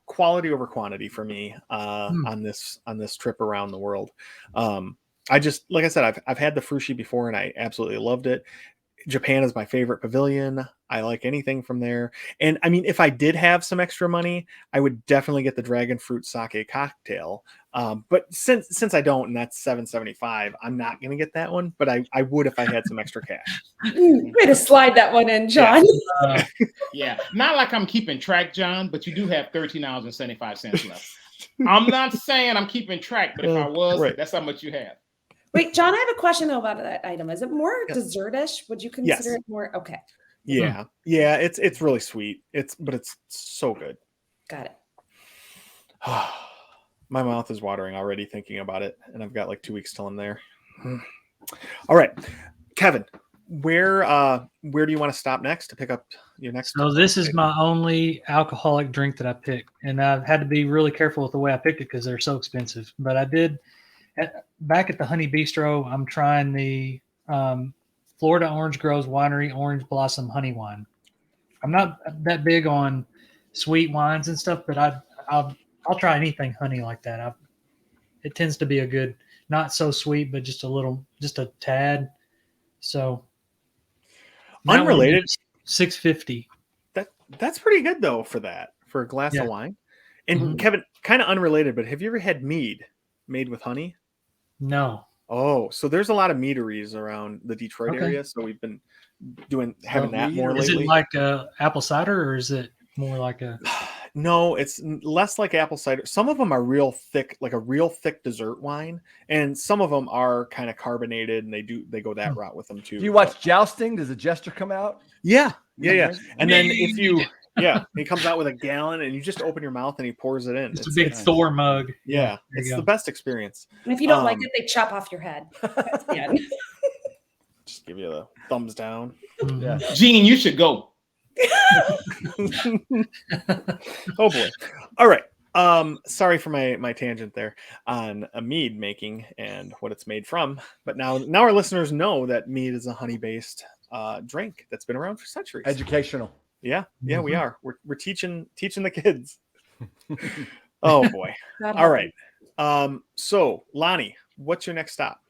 quality over quantity for me on this trip around the world. I just, like I said, I've had the frushi before and I absolutely loved it. Japan is my favorite pavilion. I like anything from there. And I mean, if I did have some extra money, I would definitely get the dragon fruit sake cocktail. But since I don't, and that's $7.75, I'm not going to get that one, but I would if I had some extra cash. Way to slide that one in, John. Yeah, not like I'm keeping track, John, but you do have $13.75 left. I'm not saying I'm keeping track, but if I was, Right. that's how much you have. Wait, John, I have a question though about that item. Is it more dessertish? Would you consider Yes. it more? Okay, Yeah. Yeah. It's really sweet. But it's so good. got it. My mouth is watering already thinking about it. And I've got like 2 weeks till I'm there. All right, Kevin, where do you want to stop next to pick up your next? So this is my only alcoholic drink that I picked, and I've had to be really careful with the way I picked it because they're so expensive. But I did back at the Honey Bistro. I'm trying the Florida Orange Groves Winery Orange Blossom Honey Wine. I'm not that big on sweet wines and stuff, but I'll try anything honey like that. It tends to be a good, not so sweet, but just a tad. So that one Unrelated. is $6.50. That's pretty good though for a glass of wine. And Mhm. Kevin, kind of unrelated, but have you ever had mead made with honey? No. Oh, so there's a lot of meaderies around the Detroit Okay. area. So we've been having that mead more or- Is lately. it like apple cider, or is it more like a? No, it's less like apple cider. Some of them are real thick, like a real thick dessert wine, and some of them are kind of carbonated, and they go that route with them too. Do you watch jousting? Does a jester come out? Yeah. And then Yeah, he comes out with a gallon, and you just open your mouth, and he pours it in. Just a It's- big it's- Thor mug. Yeah, there it's you the go. best experience. And if you don't like Um, it, they chop off your head. That's the end. Just give you the thumbs down. Mhm. Yeah. Gene, you should go. Oh boy. All right. Sorry for my tangent there on a mead making and what it's made from. But now our listeners know that mead is a honey-based drink that's been around for centuries. Educational. Yeah, we Mhm. are. We're teaching the kids. Oh boy. God All help right. So Lonnie, what's your next stop?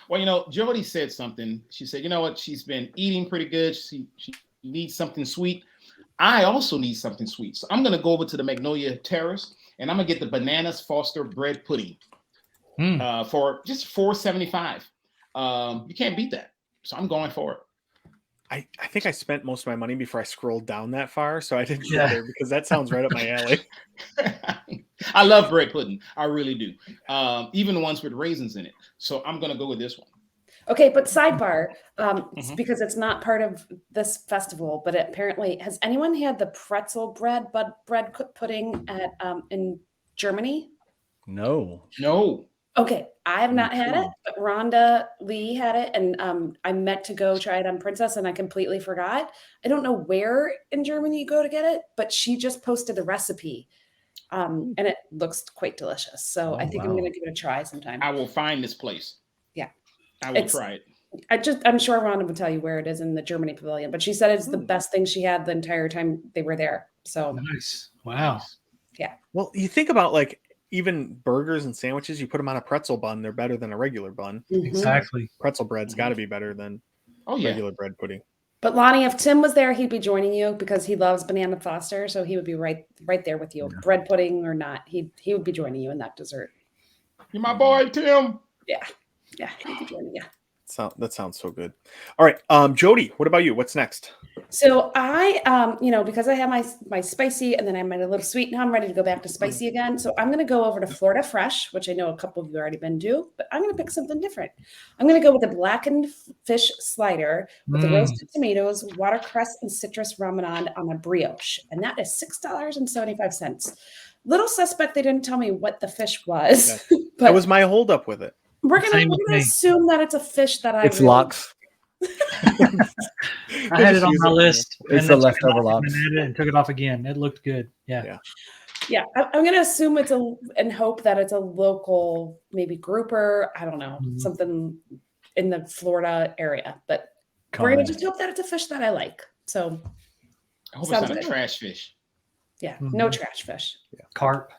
Well, Jody said something. She said, you know what? She's been eating pretty good. She needs something sweet. I also need something sweet. So I'm going to go over to the Magnolia Terrace and I'm going to get the Bananas Foster bread pudding Mm. for just $4.75. You can't beat that. So I'm going for it. I think I spent most of my money before I scrolled down that far, so I didn't Yeah. go there because that sounds right up my alley. I love bread pudding. I really do. Even the ones with raisins in it. So I'm going to go with this one. Okay, but sidebar, it's Mhm. because it's not part of this festival, but apparently, has anyone had the pretzel bread pudding at in Germany? No. No. Okay, I have not had it, Intrigued. but Rhonda Lee had it, and I meant to go try it on Princess, and I completely forgot. I don't know where in Germany you go to get it, but she just posted a recipe, and it looks quite delicious. So Oh, I think I'm wow. going to give it a try sometime. I will find this place. Yeah. I will It's- try it. I'm sure Rhonda would tell you where it is in the Germany pavilion, but she said it's the best thing she had the entire time they were there. So Nice. Wow. Well, you think about like even burgers and sandwiches, you put them on a pretzel bun, they're better than a regular bun. mhm. Exactly. Pretzel bread's got to be better than Oh, yeah. regular bread pudding. But Lonnie, if Tim was there, he'd be joining you because he loves Banana Foster, so he would be right there with you. Yeah. Bread pudding or not, he would be joining you in that dessert. You're my boy, Tim. Yeah, he'd be joining you. That sounds so good. All right, Jody, what about you? What's next? So I, because I have my spicy and then I made a little sweet. Now I'm ready to go back to spicy again. So I'm going to go over to Florida Fresh, which I know a couple of you already been to, but I'm going to pick something different. I'm going to go with a blackened fish slider with the roasted tomatoes, watercress, and citrus ramen on a brioche, and that is $6.75. Little suspect they didn't tell me what the fish was, That but was my holdup with it. we're Same gonna with me. assume that it's a fish that I It's really- lox. I had it on Use my it. list. It's and the then took it leftover off lox. and added it and took it off again. It looked good. Yeah. Yeah. Yeah, I'm going to assume it's and hope that it's a local, maybe grouper. I don't know, Mhm. something in the Florida area. But we're going to just hope that it's a fish that I like. So, I hope Sounds it's not good. a trash fish. yeah, no Mhm. trash fish. Carp.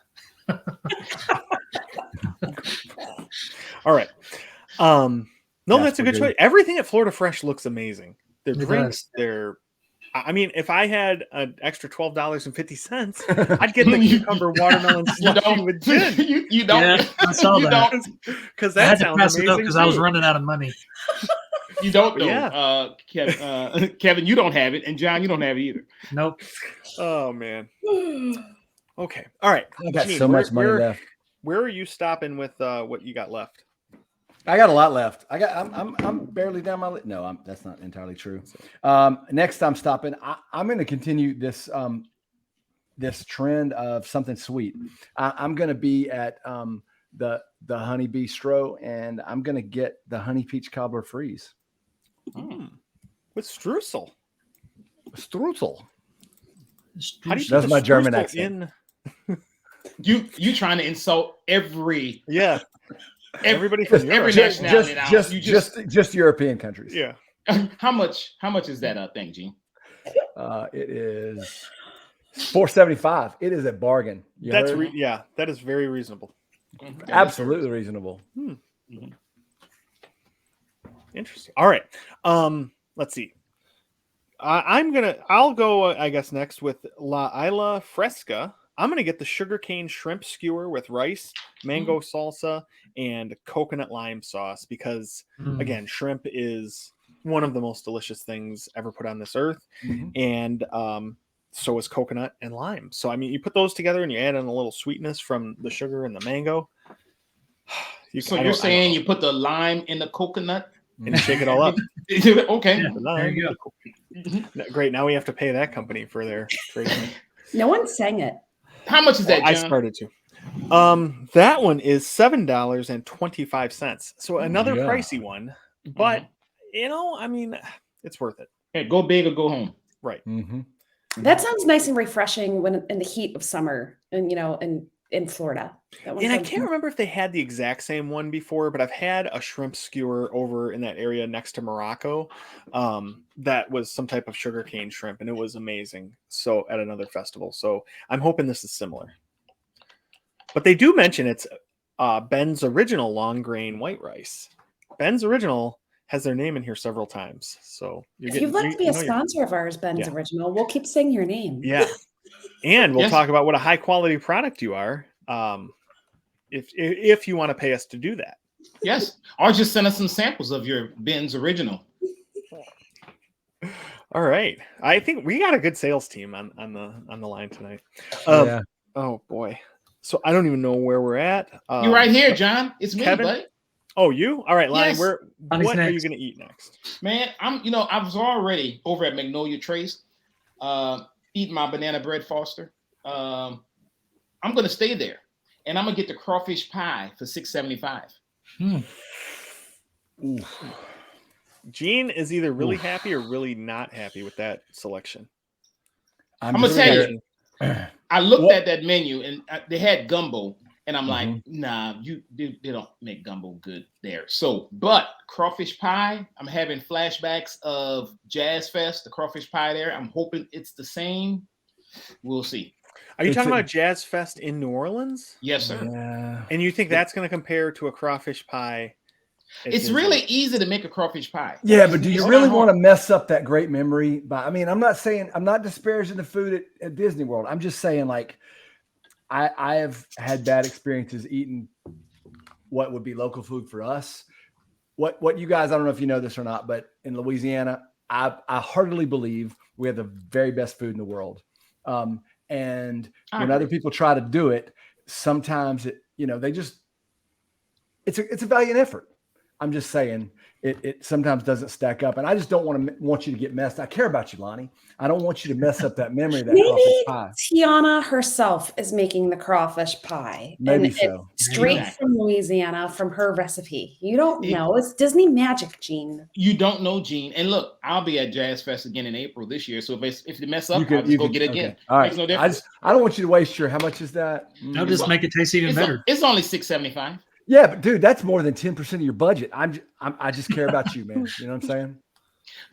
All right. No, Yeah, that's a we're good good. choice. Everything at Florida Fresh looks amazing. Their It drinks, does. I mean, if I had an extra $12.50, I'd get the cucumber watermelon You slushy don't. with gin you don't. Yeah, I saw you that. don't. because I that had to sounds pass it up amazing. because I was too. running out of money. You don't know. Yeah. Kevin, you don't have it, and John, you don't have it either. Nope. Oh man. Okay. All right. I got Gene, so much money left. Where are you stopping with what you got left? I got a lot left. I'm barely down my list. No, that's not entirely true. Next I'm stopping. I'm going to continue this this trend of something sweet. I'm going to be at the Honey Bistro, and I'm going to get the Honey Peach Cobbler Freeze. With streusel. Strudel. How do you That's put my the German streusel accent. in? You trying to insult every Yeah. Everybody from every Europe. nationality now. You Just European countries. Yeah. how much is that thing, Gene? It is $4.75. It is a bargain. You That's heard? that is very reasonable. Absolutely reasonable. Interesting. All right. Let's see. I'll go, I guess, next with La Isla Fresca. I'm gonna get the sugarcane shrimp skewer with rice, mango salsa, and coconut lime sauce because again, shrimp is one of the most delicious things ever put on this earth, and so is coconut and lime. So I mean, you put those together and you add in a little sweetness from the sugar and the mango. So you're saying you put the lime in the coconut? and shake it all up. Okay. Yeah. There you go. Great. Now we have to pay that company for their trade. No one sang it. How much is that, John? I started to. That one is $7.25. So another Yeah. pricey one, but I mean, it's worth it. Hey, go big or go home. Right. Mm-hmm. That sounds nice and refreshing when in the heat of summer, and in Florida. That one And I sounds can't nice. remember if they had the exact same one before, but I've had a shrimp skewer over in that area next to Morocco. That was some type of sugarcane shrimp, and it was amazing. So at another festival. So I'm hoping this is similar. But they do mention it's Ben's Original long grain white rice. Ben's Original has their name in here several times. So If you'd like to be a sponsor of ours, Ben's Original, we'll keep saying your name. Yeah. And we'll Yes. talk about what a high quality product you are. If you want to pay us to do that. Yes. Or just send us some samples of your Ben's Original. All right. I think we got a good sales team on the line tonight. Yeah. Oh boy. So I don't even know where we're at. You're right here, John. It's me, Kevin? buddy. Oh, you? All right, Lonnie. Yes. Lonnie's What are you next. going to eat next? Man, I was already over at Magnolia Trace, eating my banana bread Foster. I'm gonna stay there, and I'm gonna get the crawfish pie for $6.75. Gene is either really happy or really not happy with that selection. I'm gonna just tell scared. you, I looked What? at that menu and they had gumbo, and I'm like, Mm-hmm. nah, they don't make gumbo good there. So, but crawfish pie, I'm having flashbacks of Jazz Fest, the crawfish pie there. I'm hoping it's the same. We'll see. Are you It's talking a- about Jazz Fest in New Orleans? Yes, sir. Yeah. And you think that's going to compare to a crawfish pie? at It's Disney? really easy to make a crawfish pie. Yeah, but do you It's really not want to hard. mess up that great memory? I'm not disparaging the food at Disney World. I'm just saying, like, I have had bad experiences eating what would be local food for us. What you guys, I don't know if you know this or not, but in Louisiana, I heartily believe we have the very best food in the world. And I when agree. other people try to do it, sometimes it's a valiant effort. I'm just saying it sometimes doesn't stack up, and I just don't want you to get messed. I care about you, Lonnie. I don't want you to mess up that memory of that crawfish Maybe pie. Tiana herself is making the crawfish pie. Maybe and so. It's straight Exactly. from Louisiana from her recipe. You don't It- know. It's Disney magic, Gene. You don't know, Gene. And look, I'll be at Jazz Fest again in April this year. So if you mess up, I'll just go get it again. Okay. All right. Makes no I difference. don't want you to waste your. How much is that? That'll just make it taste even better. It's only $6.75. Yeah, but dude, that's more than 10% of your budget. I just care about you, man. You know what I'm saying?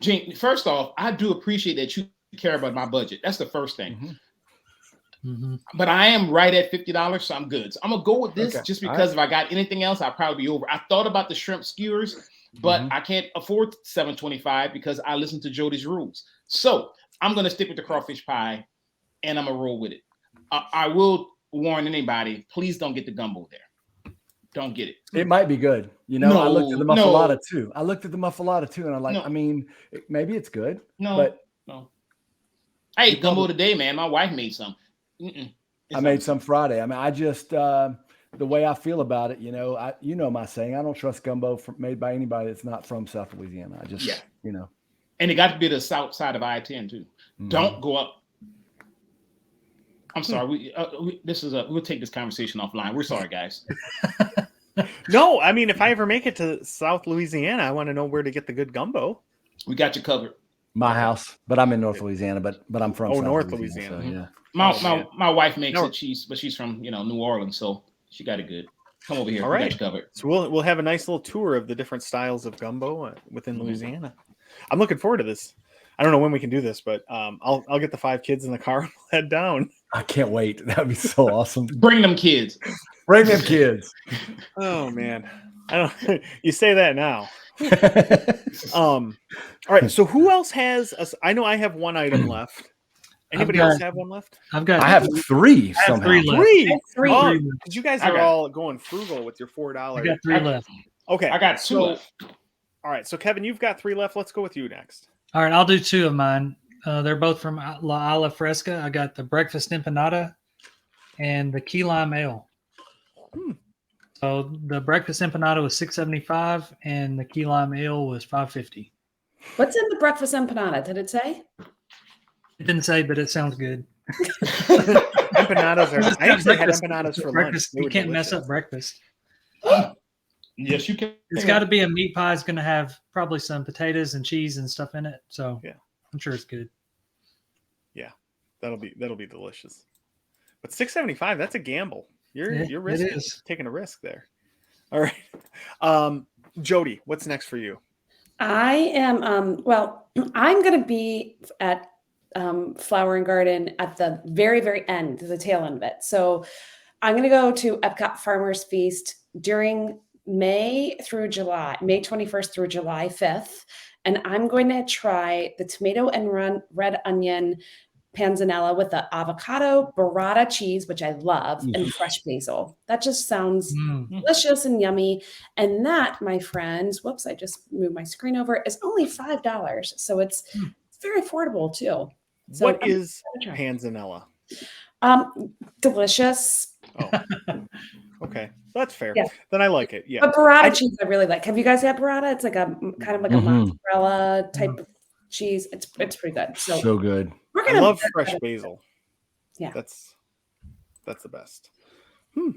Gene, first off, I do appreciate that you care about my budget. That's the first thing. Mhm. But I am right at $50, so I'm good. So I'm gonna go with this Okay. just All because if I got anything else, I'd probably be over. I thought about the shrimp skewers, but Mhm. I can't afford $7.25 because I listen to Jody's rules. So I'm gonna stick with the crawfish pie, and I'm gonna roll with it. I will warn anybody: please don't get the gumbo there. Don't get it. It might be good. I looked at the No, muffalata no. too. And I'm like, No. I mean, maybe it's good, No, but no. I ate You gumbo probably- today, man. My wife made some. It's I not- made some Friday. I mean, I just the way I feel about it, my saying, I don't trust gumbo made by anybody that's not from South Louisiana. I just, Yeah. you know, And it got to be the south side of I-10 too. Mhm. Don't go up. I'm sorry. We'll take this conversation offline. We're sorry, guys. No, I mean, if I ever make it to South Louisiana, I want to know where to get the good gumbo. We got you covered. my house, but I'm in North Louisiana, but I'm from Oh, South North So, Louisiana. yeah. My wife makes No. it. She's from New Orleans, so she got it good. Come over here. All We right. got you covered. So we'll have a nice little tour of the different styles of gumbo within Mhm. Louisiana. I'm looking forward to this. I don't know when we can do this, but I'll get the 5 kids in the car and head down. I can't wait. That'd be so awesome. Bring them kids. Bring them kids. Oh man, I don't. You say that now. All right. So who else has? I know I have one item left. Anybody got- else have one left? I've got I have 3 I have somehow. 3 left. Three. I have 3. Oh, Three. because you guys I are got- all going frugal with your I $4. got 3 left. Okay. I got 2 so, left. All right. So Kevin, you've got 3 left. Let's go with you next. All right, I'll do 2 of mine. They're both from La Ala Fresca. I got the breakfast empanada and the key lime ale. So the breakfast empanada was $6.75, and the key lime ale was $5.50. What's in the breakfast empanada? Did it say? It didn't say, but it sounds good. Empanadas are. I actually had Breakfast- empanadas for lunch. breakfast. They You were can't mess delicious. up breakfast. Yes, you can. It's got to be a meat pie. It's going to have probably some potatoes and cheese and stuff in it. So Yeah. I'm sure it's good. That'll be delicious. But $6.75, that's a gamble. You're Yeah, you're it risking is. taking a risk there. All right. Jody, what's next for you? I am, well, I'm going to be at Flower and Garden at the very, very end, the tail end of it. So I'm going to go to Epcot Farmers Feast during May 21st through July 5th. And I'm going to try the tomato and red onion panzanella with the avocado burrata cheese, which I love, and fresh basil. That just sounds delicious and yummy. And that, my friends, whoops, I just moved my screen over, is only $5. So it's very affordable too. So What is gonna try. panzanella? Delicious. Oh, okay, that's fair. Yeah. Then I like it. Yeah, But burrata cheese, I really like. Have you guys had burrata? It's like a kind of like a mozzarella type of cheese. It's pretty good. So good. we're I gonna love fresh basil. Yeah. That's the best.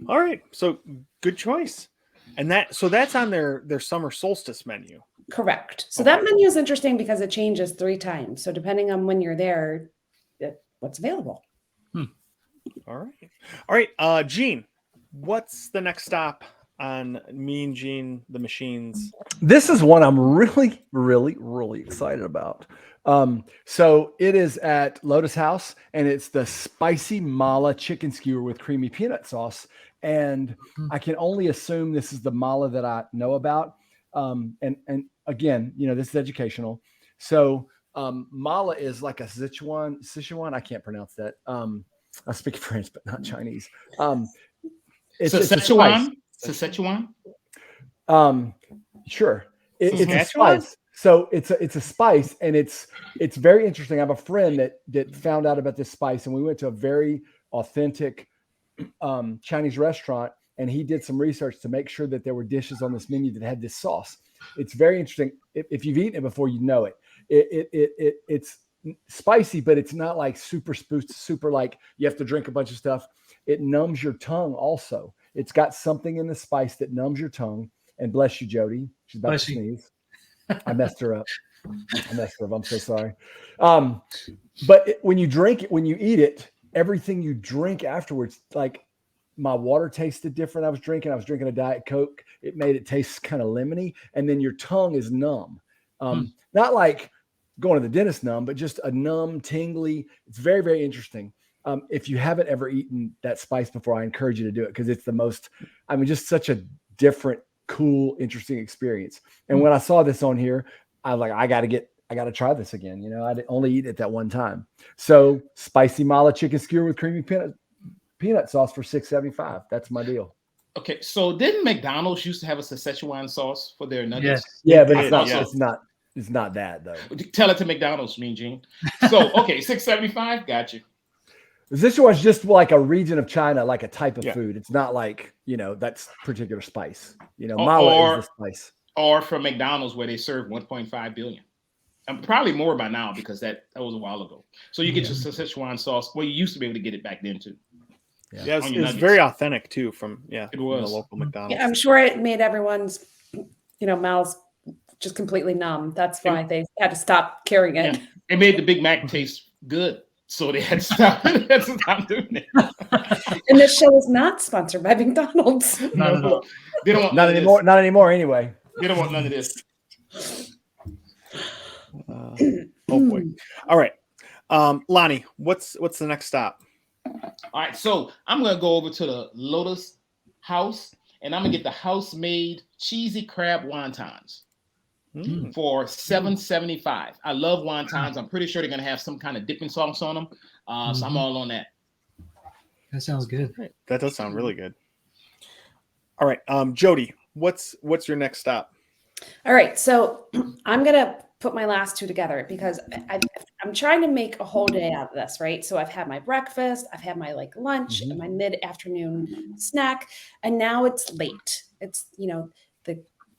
All right, so good choice. And that's on their summer solstice menu. Correct. So Okay. that menu is interesting because it changes 3 times. So depending on when you're there, what's available. All right. Gene, what's the next stop on Mean Gene the Machines? This is one I'm really, really, really excited about. So it is at Lotus House, and it's the spicy mala chicken skewer with creamy peanut sauce. And I can only assume this is the mala that I know about. And again, this is educational. So mala is like a Sichuan. I can't pronounce that. I speak French, but not Chinese. It's a spice. Sichuan? Sure. It's a Saskatchewan? spice. So it's a spice, and it's very interesting. I have a friend that found out about this spice, and we went to a very authentic Chinese restaurant, and he did some research to make sure that there were dishes on this menu that had this sauce. It's very interesting. If you've eaten it before, you know it. It's spicy, but it's not like super like you have to drink a bunch of stuff. It numbs your tongue also. It's got something in the spice that numbs your tongue. And bless you, Jody. She's about to sneeze. I messed her up. I'm so sorry. But when you drink it, when you eat it, everything you drink afterwards, like my water tasted different. I was drinking a Diet Coke. It made it taste kind of lemony. And then your tongue is numb. Not like going to the dentist numb, but just a numb, tingly. It's very, very interesting. If you haven't ever eaten that spice before, I encourage you to do it because it's just such a different, cool, interesting experience. And when I saw this on here, I was like, I got to try this again. I'd only eat it that one time. So spicy mala chicken skewer with creamy peanut sauce for $6.75. That's my deal. Okay, so didn't McDonald's used to have a Szechuan sauce for their nuggets? Yes. Yeah, but it's not that though. Tell it to McDonald's, Mean Gene. So okay, $6.75. Got you. Szechuan's just like a region of China, like a type of food. It's not like, that's particular spice. Mala is the spice. Or from McDonald's where they serve 1.5 billion. Probably more by now because that was a while ago. So you get your Szechuan sauce. Well, you used to be able to get it back then too. Yeah, it's very authentic too from the local McDonald's. Yeah, I'm sure it made everyone's mouths just completely numb. That's why they had to stop carrying it. Yeah. It made the Big Mac taste good. So they had to stop doing it. And this show is not sponsored by McDonald's. No. They don't want not anymore. Not anymore anyway. They don't want none of this. Oh boy. All right. Lonnie, what's the next stop? All right, so I'm gonna go over to the Lotus House and I'm gonna get the house-made cheesy crab wontons for $7.75. I love wontons. I'm pretty sure they're gonna have some kind of dipping sauce on them. So I'm all on that. That sounds good. That does sound really good. All right, Jody, what's your next stop? All right, so I'm gonna put my last two together because I'm trying to make a whole day out of this, right? So I've had my breakfast, I've had my like lunch and my mid-afternoon snack, and now it's late. It's,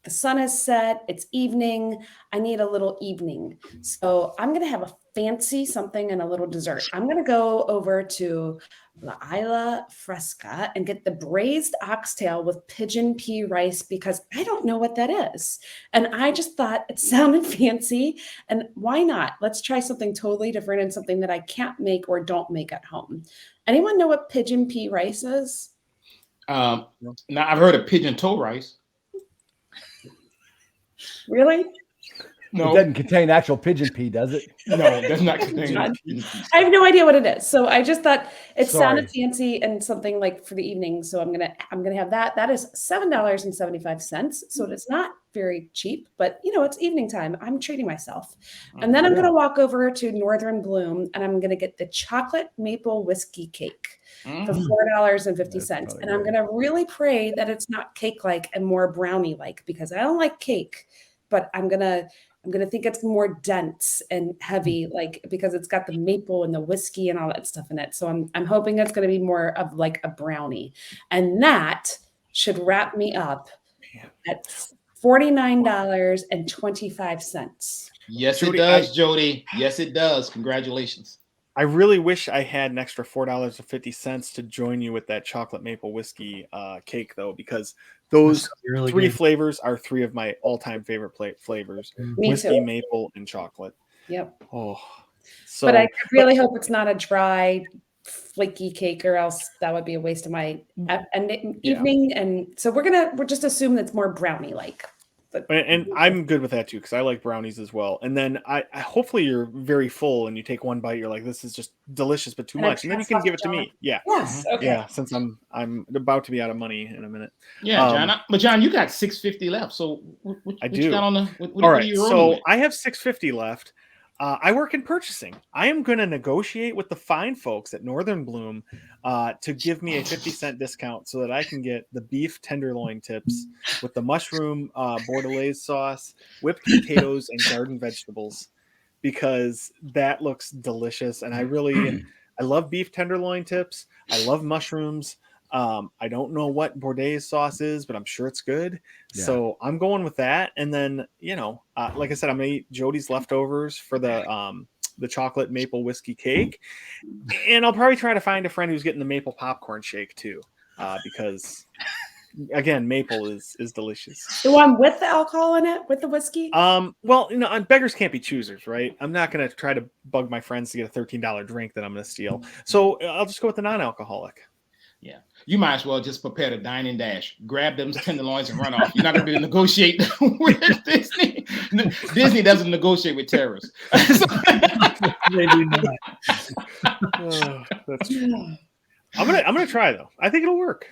the sun is set, it's evening. I need a little evening. So I'm going to have a fancy something and a little dessert. I'm going to go over to La Isla Fresca and get the braised oxtail with pigeon pea rice because I don't know what that is. And I just thought it sounded fancy. And why not? Let's try something totally different and something that I can't make or don't make at home. Anyone know what pigeon pea rice is? Now I've heard of pigeon toe rice. Really? No, It doesn't contain actual pigeon pea, does it? no, it does not contain God. pigeon pea. I have no idea what it is. So I just thought it Sorry. sounded fancy and something like for the evening. So I'm gonna have that. That is $7.75. So it's not very cheap, but it's evening time. I'm treating myself. And then I'm gonna walk over to Northern Bloom and I'm gonna get the chocolate maple whiskey cake for $4.50. And I'm gonna really pray that it's not cake-like and more brownie-like because I don't like cake, but I'm gonna think it's more dense and heavy, like because it's got the maple and the whiskey and all that stuff in it. So I'm hoping it's going to be more of like a brownie, and that should wrap me up at $49.25. Yes, Jody, it does, Jody. Yes, it does. Congratulations. I really wish I had an extra $4.50 to join you with that chocolate maple whiskey cake, though, because those Really three good. flavors are three of my all-time favorite flavors: Me whiskey, too. maple, and chocolate. Yep. Oh, so But I really hope it's not a dry, flaky cake, or else that would be a waste of my evening. And so we'll just assume that's more brownie-like. and I'm good with that too because I like brownies as well. And then I hopefully you're very full and you take one bite, you're like, this is just delicious, but too And I much, and then you pass can off give it to John. me. Yeah, Yes. Okay. yeah. Since I'm about to be out of money in a minute. Yeah, John. But John, you got $6.50 left. So what I you do. got on the? What All are right, you rolling so with? I have $6.50 left. I work in purchasing. I am going to negotiate with the fine folks at Northern Bloom to give me a 50-cent discount so that I can get the beef tenderloin tips with the mushroom bordelaise sauce, whipped potatoes, and garden vegetables, because that looks delicious. And I love beef tenderloin tips. I love mushrooms. I don't know what Bordelaise sauce is, but I'm sure it's good. Yeah. So I'm going with that. And then, like I said, I'm gonna eat Jody's leftovers for the chocolate maple whiskey cake. And I'll probably try to find a friend who's getting the maple popcorn shake too. Because again, maple is delicious. The one with the alcohol in it, with the whiskey? Well, beggars can't be choosers, right? I'm not gonna try to bug my friends to get a $13 drink that I'm gonna steal. So I'll just go with the non-alcoholic. Yeah, you might as well just prepare to dine and dash. Grab them tenderloins and run off. You're not going to be able to negotiate with Disney. Disney doesn't negotiate with terrorists. They do not. That's true. I'm gonna try though. I think it'll work.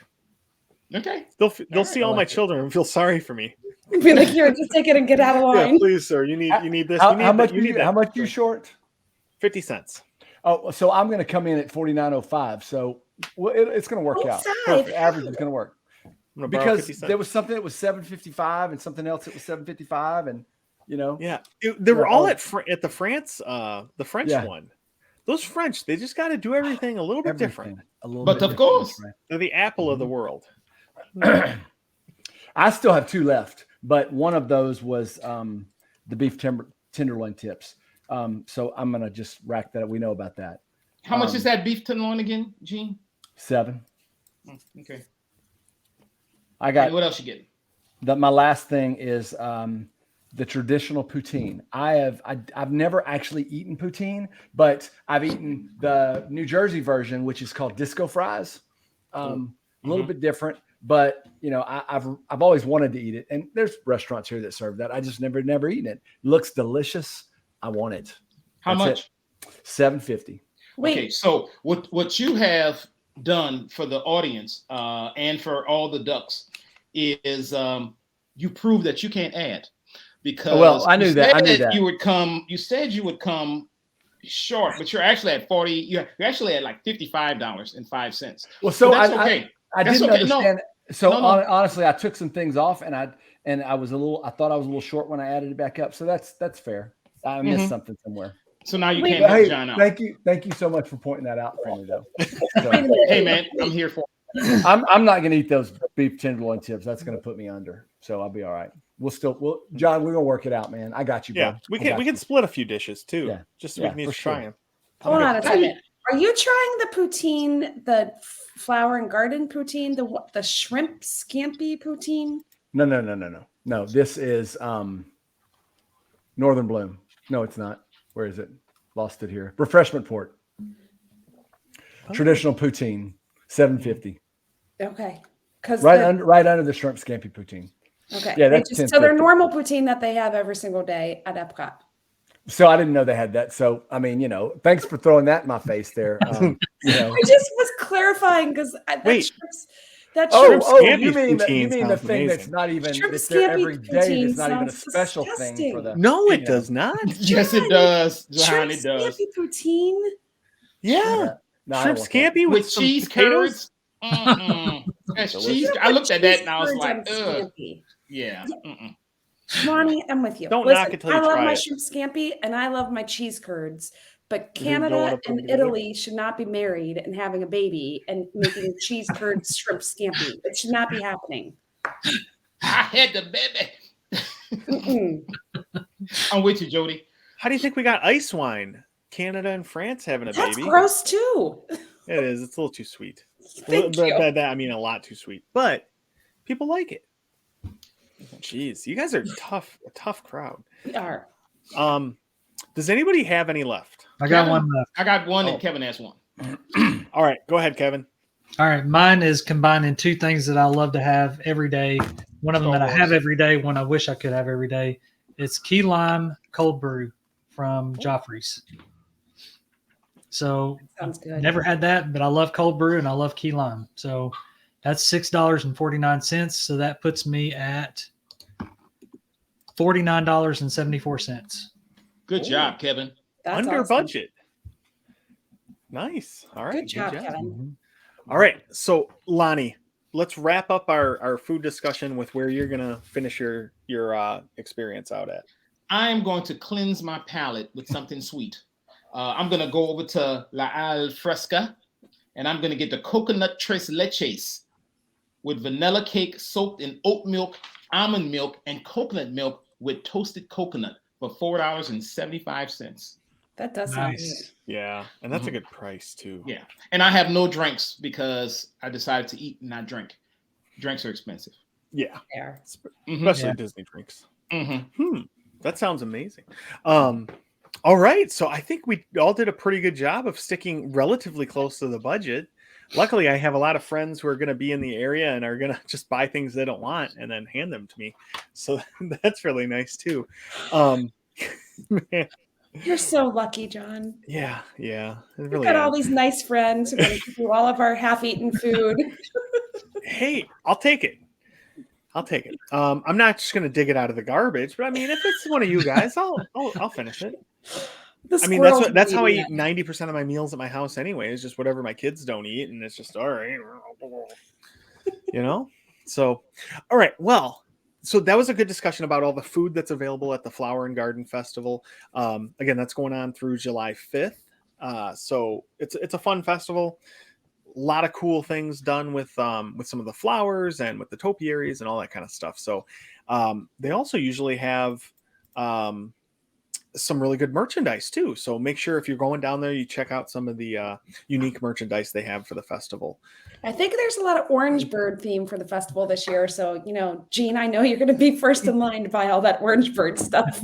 Okay. They'll see all my children and feel sorry for me. Be like, here, just take it and get out of Yeah, line. please, sir. You need this. How, you need how that, much? you need that. How much you short? 50 cents. Oh, so I'm going to come in at $49.05. So it's going to work out. Perfect. The average is going to work I'm gonna borrow 50 because cents. there was something that was $7.55 and something else that was $7.55, and Yeah, they were all all- at the French Yeah. one. Those French, they just got to do everything a little bit different. everything a little But bit of different, course. right? They're the Apple of the world. I still have two left, but one of those was the beef tenderloin tips. So I'm gonna just rack that up. We know about that. How much is that beef tenderloin again, Gene? 7. Okay. I got What else you getting? my last thing is the traditional poutine. I've never actually eaten poutine, but I've eaten the New Jersey version, which is called disco fries. A little bit different, but I've always wanted to eat it, and there's restaurants here that serve that. I just never eaten it. Looks delicious. I want it. How That's much? it. $7.50. Wait, Okay, so what you have done for the audience and for all the ducks is you prove that you can't add, because Well, I knew you that. I said knew that. you said you would come short, but you're actually at 40. You're actually at like $55.05. Well, so But that's okay. I That's didn't okay. No. understand. So No. honestly, I took some things off, and and I thought I was a little short when I added it back up. So that's fair. I missed something somewhere. So now you Wait, can't But help hey, John out. thank you so much for pointing that out for me, though. So, Wait a minute. Hey man, I'm here for. I'm not going to eat those beef tenderloin tips. That's going to put me under. So I'll be all right. John, we're going to work it out, man. I got you, bro. Yeah, we I got can you. split a few dishes too. Yeah. Just so we Yeah, can each for sure. try them. Hold on a second. Are you trying the poutine, the flower and garden poutine, the shrimp scampi poutine? No. This is Northern Bloom. No, it's not. Where is it? Lost it here. Refreshment Port. Traditional poutine, $7.50. Okay. Because Right under the shrimp scampi poutine. okay. Yeah, that's so their $10.50. normal poutine that they have every single day at Epcot. So I didn't know they had that. So I mean, thanks for throwing that in my face there. I just was clarifying because Wait. that Oh, shrimp scampi you mean poutine the sounds thing that's amazing. not even Shrimp it's there scampi every day. poutine It's not even a sounds special thing disgusting. for the. No, it you know. does not. Yes, it does, John. shrimp It does. scampi poutine. Yeah, No, I don't shrimp want that. scampi With some cheese potatoes. curds. That's Delicious. cheese. You I put looked at that cheese and I was curds like, on ugh. scampi. Yeah. Ronnie, I'm with you. Don't Listen, knock it till you I love try my it. shrimp scampi and I love my cheese curds, but They go Canada up and together. Italy should not be married and having a baby and making cheese curds shrimp scampi. It should not be happening. I had the baby. Mm-mm. I'm with you, Jody. How do you think we got ice wine? Canada and France having a That's baby. gross too. It is. It's a little too sweet. Thank you. I mean, a lot too sweet, but people like it. Jeez, you guys are a tough crowd. We are. Does anybody have any left? I got Kevin? one left. I got one Oh. and Kevin has one. All right, go ahead, Kevin. All right, mine is combining two things that I love to have every day. One of them that I have every day, one I wish I could have every day. It's key lime cold brew from Joffrey's. So Sounds good. never had that, but I love cold brew and I love key lime. So that's $6.49. So that puts me at $49.74. Good Ooh. job, Kevin. That's Under awesome. budget. Nice. All right. Good job, Kevin. Mhm. All right. So Lonnie, let's wrap up our food discussion with where you're gonna finish your experience out at. I am going to cleanse my palate with something sweet. I'm going to go over to La Al Fresca, and I'm going to get the coconut tres leches with vanilla cake soaked in oat milk, almond milk, and coconut milk with toasted coconut for $4.75. That does sound Nice. Yeah, and that's a good price too. Yeah. And I have no drinks because I decided to eat and not drink. Drinks are expensive. Yeah, good there. especially Yeah. Disney drinks. Mm-hmm. That sounds amazing. All right, so I think we all did a pretty good job of sticking relatively close to the budget. Luckily, I have a lot of friends who are going to be in the area and are going to just buy things they don't want and then hand them to me. So that's really nice too. Man, You're so lucky, John. yeah, it We've really got am. all these nice friends who are going to give you all of our half-eaten food. Hey, I'll take it. I'm not just going to dig it out of the garbage, but I mean, if it's one of you guys, I'll finish it. The I mean, squirrels that's how I eating eat it. 90% of my meals at my house anyway. It's just whatever my kids don't eat, and it's just all right. So all right, well, so that was a good discussion about all the food that's available at the Flower and Garden Festival. Again, that's going on through July 5th. So it's a fun festival. A lot of cool things done with some of the flowers and with the topiaries and all that kind of stuff. So they also usually have some really good merchandise too. So make sure if you're going down there, you check out some of the unique merchandise they have for the festival. I think there's a lot of orange bird theme for the festival this year. So, Gene, I know you're going to be first in line to buy all that orange bird stuff.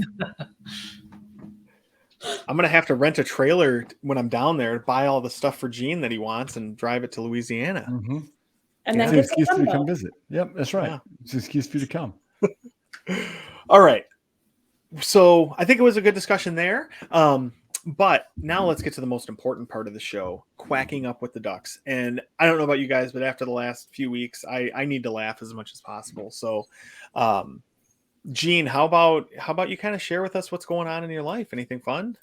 I'm going to have to rent a trailer when I'm down there to buy all the stuff for Gene that he wants and drive it to Louisiana. Mhm. And Yeah. then It's an get excuse for you to some come visit. Yep, that's right. Yeah. It's an excuse for you to come. All right. So I think it was a good discussion there. But now let's get to the most important part of the show, quacking up with the ducks. And I don't know about you guys, but after the last few weeks, I need to laugh as much as possible. So, Gene, how about you kind of share with us what's going on in your life? Anything fun?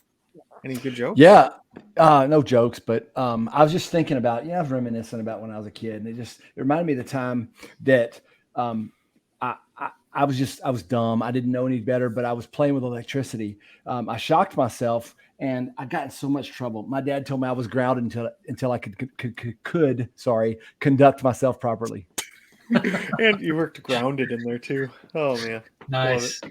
Any good jokes? Yeah, no jokes, but I was just thinking about, I was reminiscing about when I was a kid, and it reminded me of the time that I I was dumb. I didn't know any better, but I was playing with electricity. I shocked myself, and I got in so much trouble. My dad told me I was grounded until I could conduct myself properly. And you worked grounded in there too. Oh man. Nice.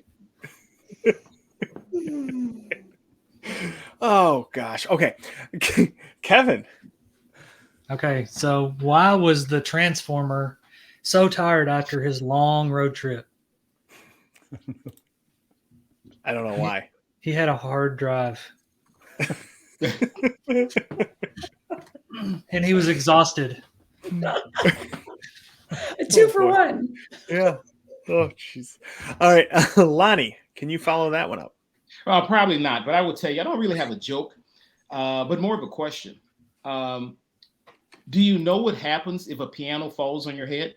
Oh gosh. Okay. Kevin. Okay, so why was the Transformer so tired after his long road trip? I don't know why. He had a hard drive and he was exhausted. A 2 for 1. Yeah. Oh jeez. All right. Lonnie, can you follow that one up? Probably not, but I will tell you, I don't really have a joke, but more of a question. Do you know what happens if a piano falls on your head?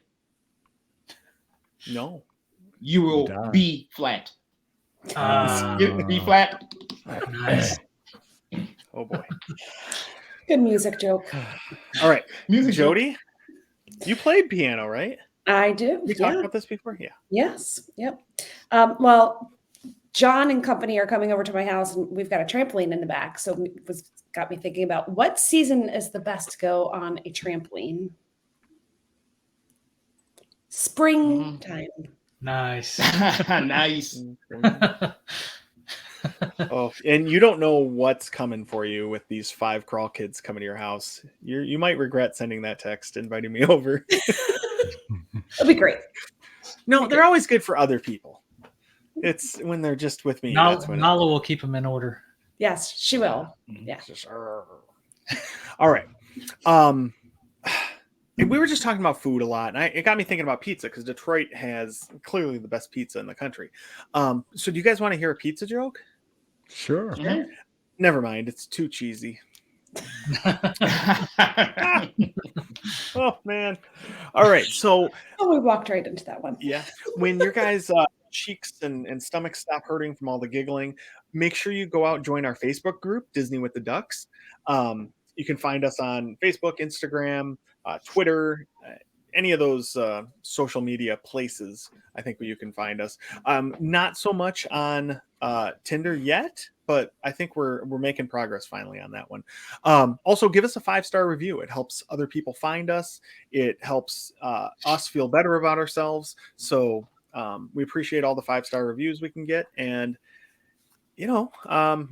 No. You will die. be flat. Be flat. Nice. Oh boy. Good music joke. All right. Music joke. Jody, you played piano, right? I do. We talked about this before? Yeah. Yes. Yep. Well, John and company are coming over to my house, and we've got a trampoline in the back. So it got me thinking about what season is the best to go on a trampoline. Springtime. Nice. Nice. Oh, and you don't know what's coming for you with these 5 crawl kids coming to your house. You might regret sending that text inviting me over. It'll be great. No, they're always good for other people. It's when they're just with me. That's when Nala will keep him in order. Yes, she will. Yeah. it's just, all right. And we were just talking about food a lot, and it got me thinking about pizza because Detroit has clearly the best pizza in the country. So do you guys want to hear a pizza joke? Sure. Mhm. Never mind. It's too cheesy. Oh, man. All right. So, Oh, we walked right into that one. yeah, when your guys' cheeks and stomachs stop hurting from all the giggling, make sure you go out and join our Facebook group, Disney with the Ducks. You can find us on Facebook, Instagram, Twitter, any of those social media places. I think you can find us. Not so much on Tinder yet, but I think we're making progress finally on that one. Also, give us a 5-star review. It helps other people find us. It helps us feel better about ourselves. So we appreciate all the 5-star reviews we can get. And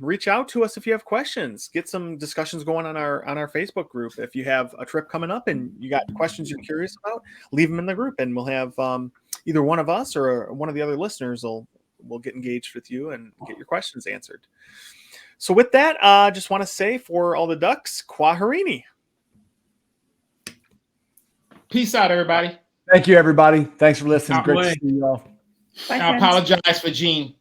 reach out to us if you have questions. Get some discussions going on our Facebook group. If you have a trip coming up and you got questions you're curious about, leave them in the group, and we'll have either one of us or one of the other listeners will get engaged with you and get your questions answered. So with that, I just want to say for all the Ducks, Kwaherini. Peace out, everybody. Thank you, everybody. Thanks for listening. Out Great way. to see you all. Bye, I friends. apologize for Gene.